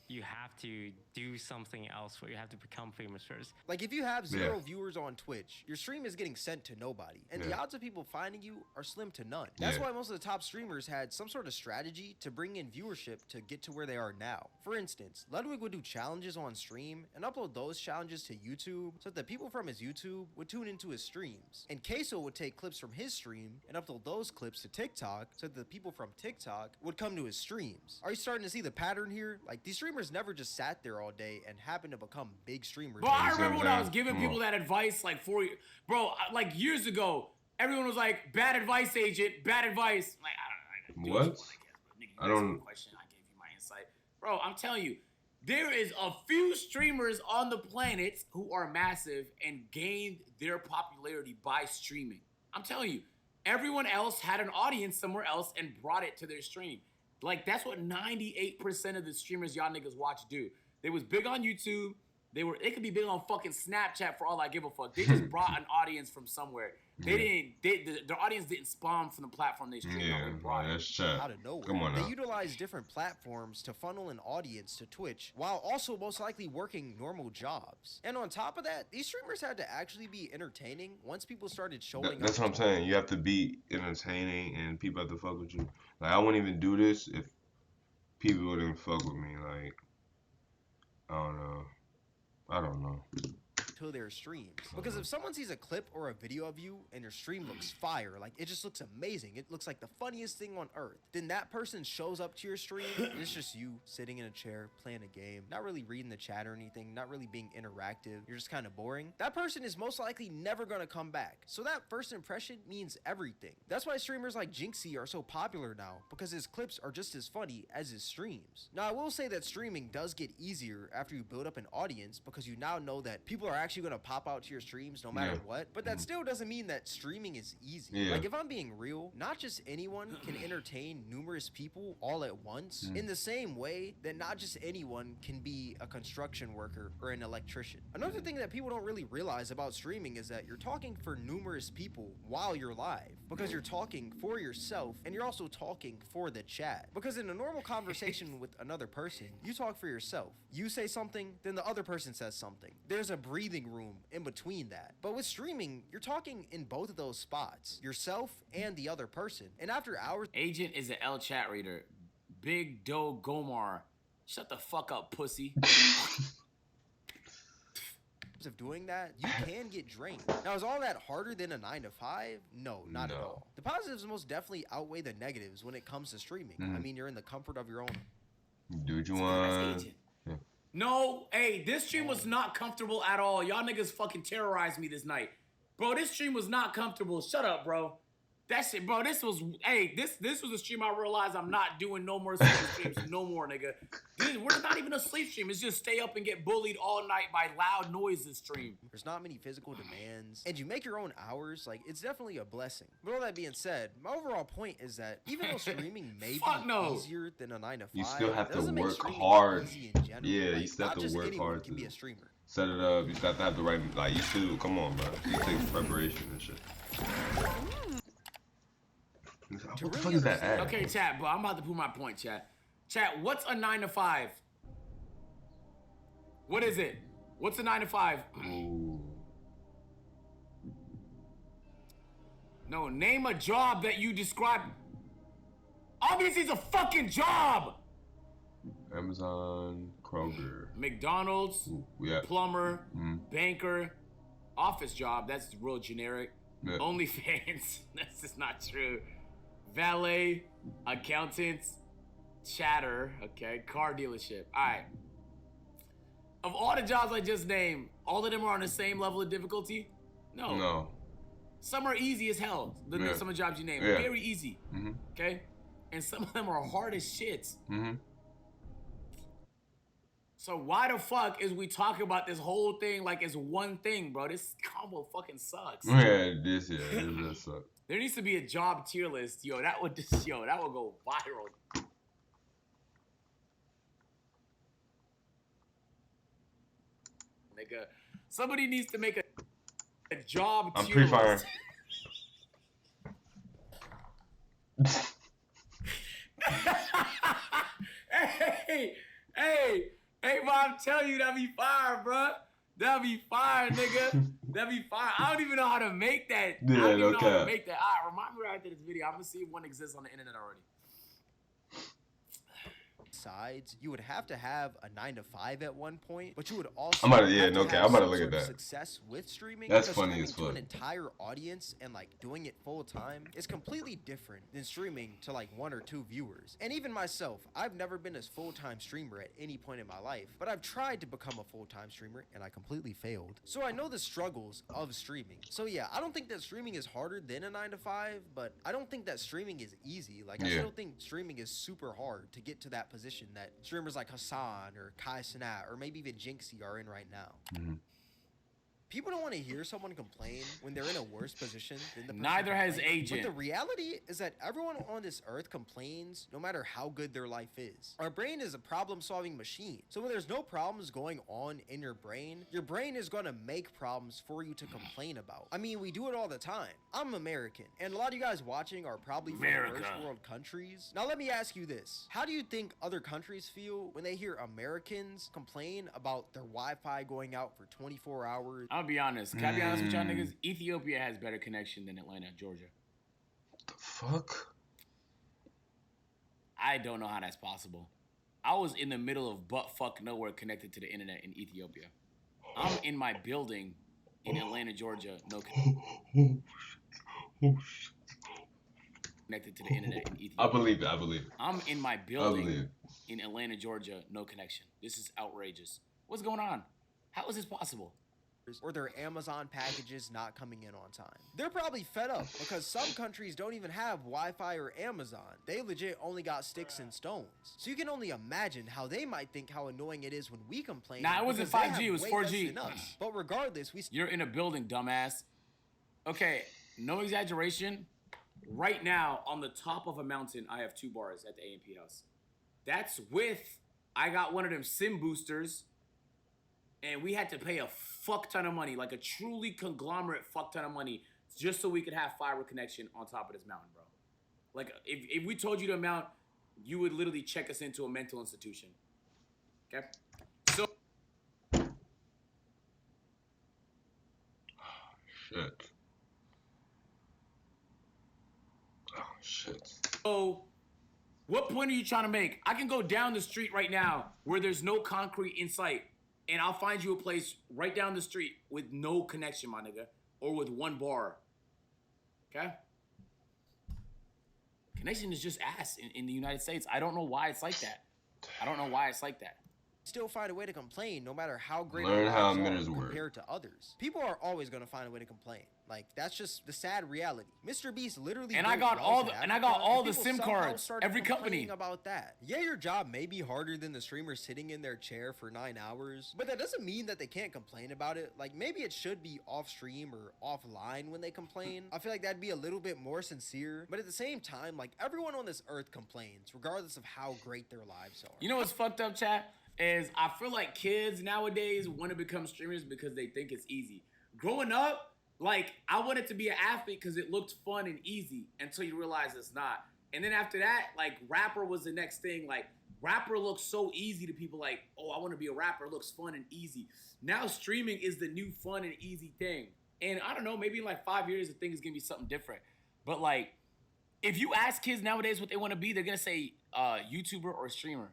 You have to do something else where you have to become famous first. Like if you have 0 viewers on Twitch, your stream is getting sent to nobody. And the odds of people finding you are slim to none. That's why most of the top streamers had some sort of strategy to bring in viewership to get to where they are now. For instance, Ludwig would do challenges on stream and upload those challenges to YouTube so that the people from his YouTube would tune into his streams. And Queso would take clips from his stream and upload those clips to TikTok so that the people from TikTok would come to his streams. Are you starting to see the pattern here? Like these streamers never just sat there all day and happened to become big streamers. Bro, I remember when I was giving people that advice like 4 years, bro, like years ago, everyone was like, bad advice, agent, bad advice. Like, I don't know. What? I don't. Question, I gave you my insight. Bro, I'm telling you, there is a few streamers on the planet who are massive and gained their popularity by streaming. I'm telling you, everyone else had an audience somewhere else and brought it to their stream. Like, that's what 98% of the streamers y'all niggas watch do. They was big on YouTube. They could be big on fucking Snapchat for all I give a fuck. They just brought an audience from somewhere. Their audience didn't spawn from the platform they streamed on. That's chat. Out of nowhere. Come on They now. utilize different platforms to funnel an audience to Twitch while also most likely working normal jobs. And on top of that, these streamers had to actually be entertaining once people started showing up. That's what I'm saying. You have to be entertaining and people have to fuck with you. Like, I wouldn't even do this if people wouldn't fuck with me. Like, I don't know. To their streams. Because if someone sees a clip or a video of you and your stream looks fire, like it just looks amazing, it looks like the funniest thing on earth, then that person shows up to your stream and it's just you sitting in a chair playing a game, not really reading the chat or anything, not really being interactive, you're just kind of boring. That person is most likely never gonna come back. So that first impression means everything. That's why streamers like Jinxie are so popular now, because his clips are just as funny as his streams. Now I will say that streaming does get easier after you build up an audience, because you now know that people are actually gonna pop out to your streams no matter what, but that still doesn't mean that streaming is easy. Like if I'm being real, not just anyone can entertain numerous people all at once, in the same way that not just anyone can be a construction worker or an electrician. Another thing that people don't really realize about streaming is that you're talking for numerous people while you're live, because you're talking for yourself and you're also talking for the chat. Because in a normal conversation with another person, you talk for yourself. You say something, then the other person says something. There's a breathing room in between that. But with streaming, you're talking in both of those spots, yourself and the other person. And after hours, Agent is an L chat reader. Big Doe Gomar. Shut the fuck up, pussy. of doing that, you can get drained. Now, is all that harder than a 9 to 5? No, not at all. The positives most definitely outweigh the negatives when it comes to streaming. I mean, you're in the comfort of your own. Do what you want. No, hey, this stream was not comfortable at all. Y'all niggas fucking terrorized me this night. Bro, this stream was not comfortable. Shut up, bro. That shit, bro. This was a stream I realized I'm not doing no more sleep streams no more, nigga. We're not even a sleep stream. It's just stay up and get bullied all night by loud noises stream. There's not many physical demands, and you make your own hours. Like, it's definitely a blessing. But all that being said, my overall point is that even though streaming may be easier than a 9 to 5, You still have to doesn't make work streaming hard. easy in general. Yeah, Like, you still have not to just work anyone hard can to be a streamer. set it up. You still have to have the right, like, you still, come on, bro. You take preparation and shit. What the fuck is that ad? Okay, chat, but I'm about to prove my point, chat. Chat, what's a 9 to 5? What is it? What's a 9 to 5? Ooh. No, name a job that you describe. Obviously, it's a fucking job. Amazon, Kroger, McDonald's, yeah. plumber, banker, office job. That's real generic. Yeah. OnlyFans. That's just not true. Valet, accountants, chatter. Okay, car dealership. All right. Of all the jobs I just named, all of them are on the same level of difficulty? No. No. Some are easy as hell. Yeah. Some of the jobs you named. Yeah. Very easy. Okay? And some of them are hard as shit. So why the fuck is we talking about this whole thing like it's one thing, bro? This combo fucking sucks. This does suck. There needs to be a job tier list. That would go viral. Nigga, somebody needs to make a job I'm tier pre-firing. list. Hey, bro, I'm telling you, that'd be fire, bro. That'd be fire, nigga. That'd be fire. I don't even know how to make that. Yeah, I don't even know how to cap. make that. All right, remind me right after this video. I'm gonna see if one exists on the internet already. Sides, you would have to have a 9 to 5 at one point, but you would also I'm about to- yeah, have no to cap, have I'm about to some look at sort of that. success with streaming. That's because funny streaming as to an fuck. entire audience and like doing it full time is completely different than streaming to like 1 or 2 viewers. And even myself, I've never been a full-time streamer at any point in my life, but I've tried to become a full-time streamer and I completely failed. So I know the struggles of streaming. So yeah, I don't think that streaming is harder than a 9 to 5, but I don't think that streaming is easy. Like I Yeah. still think streaming is super hard to get to that position that streamers like Hassan or Kai Cenat or maybe even Jinxie are in right now. People don't want to hear someone complain when they're in a worse position than the person Neither has complaining. Agent. But the reality is that everyone on this earth complains no matter how good their life is. Our brain is a problem-solving machine. So when there's no problems going on in your brain is going to make problems for you to complain about. I mean, we do it all the time. I'm American, and a lot of you guys watching are probably from America. first world countries. Now let me ask you this. How do you think other countries feel when they hear Americans complain about their Wi-Fi going out for 24 hours? I'll be honest. Can I be honest with y'all niggas? Ethiopia has better connection than Atlanta, Georgia. The fuck? I don't know how that's possible. I was in the middle of butt-fuck nowhere connected to the internet in Ethiopia. I'm in my building in Atlanta, Georgia. No connected to the internet in Ethiopia. I believe it. I'm in my believe it. building in Atlanta, Georgia. No connection. This is outrageous. What's going on? How is this possible? Or their Amazon packages not coming in on time. They're probably fed up because some countries don't even have Wi-Fi or Amazon. They legit only got sticks and stones. So you can only imagine how they might think how annoying it is when we complain. Nah, it wasn't because they 5G, have it was way 4G. less than us. But regardless, You're in a building, dumbass. Okay, no exaggeration. Right now, on the top of a mountain, I have 2 bars at the A&P house. That's with, I got one of them SIM boosters, and we had to pay a fuck ton of money, like a truly conglomerate fuck ton of money, just so we could have fiber connection on top of this mountain, bro. Like, if we told you the amount, you would literally check us into a mental institution. Okay? So... Shit. Oh, shit. So, what point are you trying to make? I can go down the street right now where there's no concrete in sight, and I'll find you a place right down the street with no connection, my nigga, or with 1 bar. Okay? Connection is just ass in the United States. I don't know why it's like that. still find a way to complain no matter how great Learn our how lives are minutes work. compared to others. People are always going to find a way to complain. Like, that's just the sad reality. Mr. Beast literally And I built got walls all in the Africa, SIM people somehow cards. started Every complaining company. about that. Yeah, your job may be harder than the streamer sitting in their chair for 9 hours, but that doesn't mean that they can't complain about it. Like, maybe it should be off stream or offline when they complain. I feel like that'd be a little bit more sincere, but at the same time, like, everyone on this earth complains regardless of how great their lives are. You know what's fucked up, chat? Is I feel like kids nowadays want to become streamers because they think it's easy. Growing up, like, I wanted to be an athlete because it looked fun and easy until you realize it's not. And then after that, like, rapper was the next thing. Like, rapper looks so easy to people. Like, oh, I want to be a rapper. It looks fun and easy. Now streaming is the new fun and easy thing. And I don't know, maybe in like 5 years, the thing is going to be something different. But like, if you ask kids nowadays what they want to be, they're going to say YouTuber or streamer.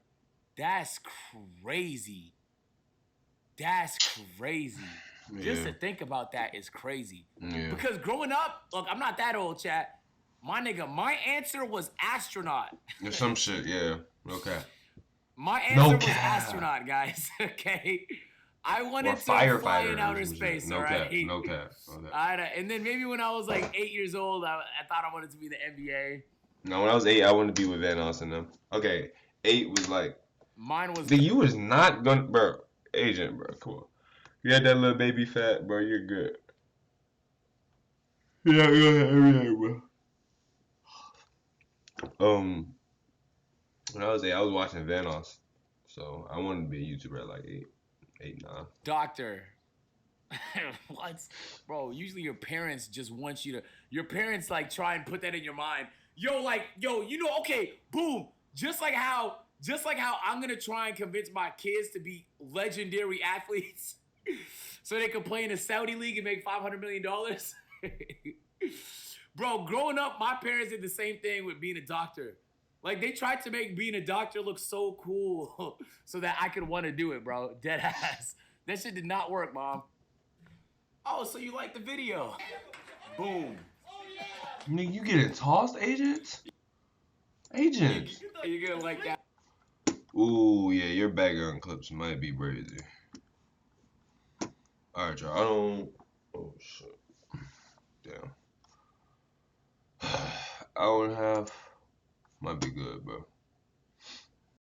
That's crazy. That's crazy. Yeah. Just to think about that is crazy. Yeah. Because growing up, look, I'm not that old, chat. My nigga, my answer was astronaut. Or some shit, yeah. Okay. My answer was astronaut, guys. Okay. I wanted to fly firefighter in outer or some space, shit. all right? No cap. Okay. And then maybe when I was like 8 years old, I thought I wanted to be the NBA. No, when I was 8, I wanted to be with Van Os and them. Okay. 8 was like. Mine was. You was not gonna, bro. Agent, bro. Come on. You had that little baby fat, bro. You're good. Yeah, go ahead, bro. When I was 8, I was watching Van Os, so I wanted to be a YouTuber at like 8, 9. Doctor. What? Bro, usually your parents just want you to. Your parents like try and put that in your mind. Yo, you know, okay, boom. Just like how I'm gonna try and convince my kids to be legendary athletes so they can play in the Saudi league and make $500 million. Bro, growing up, my parents did the same thing with being a doctor. Like, they tried to make being a doctor look so cool so that I could want to do it, bro. Dead ass. That shit did not work, Mom. Oh, so you like the video. Boom. Nigga, you getting tossed, Agent? Agent. You're gonna like that. Ooh, yeah, your background clips might be crazy. Alright, y'all. I don't. Oh, shit. Damn. Hour and a half. Might be good, bro.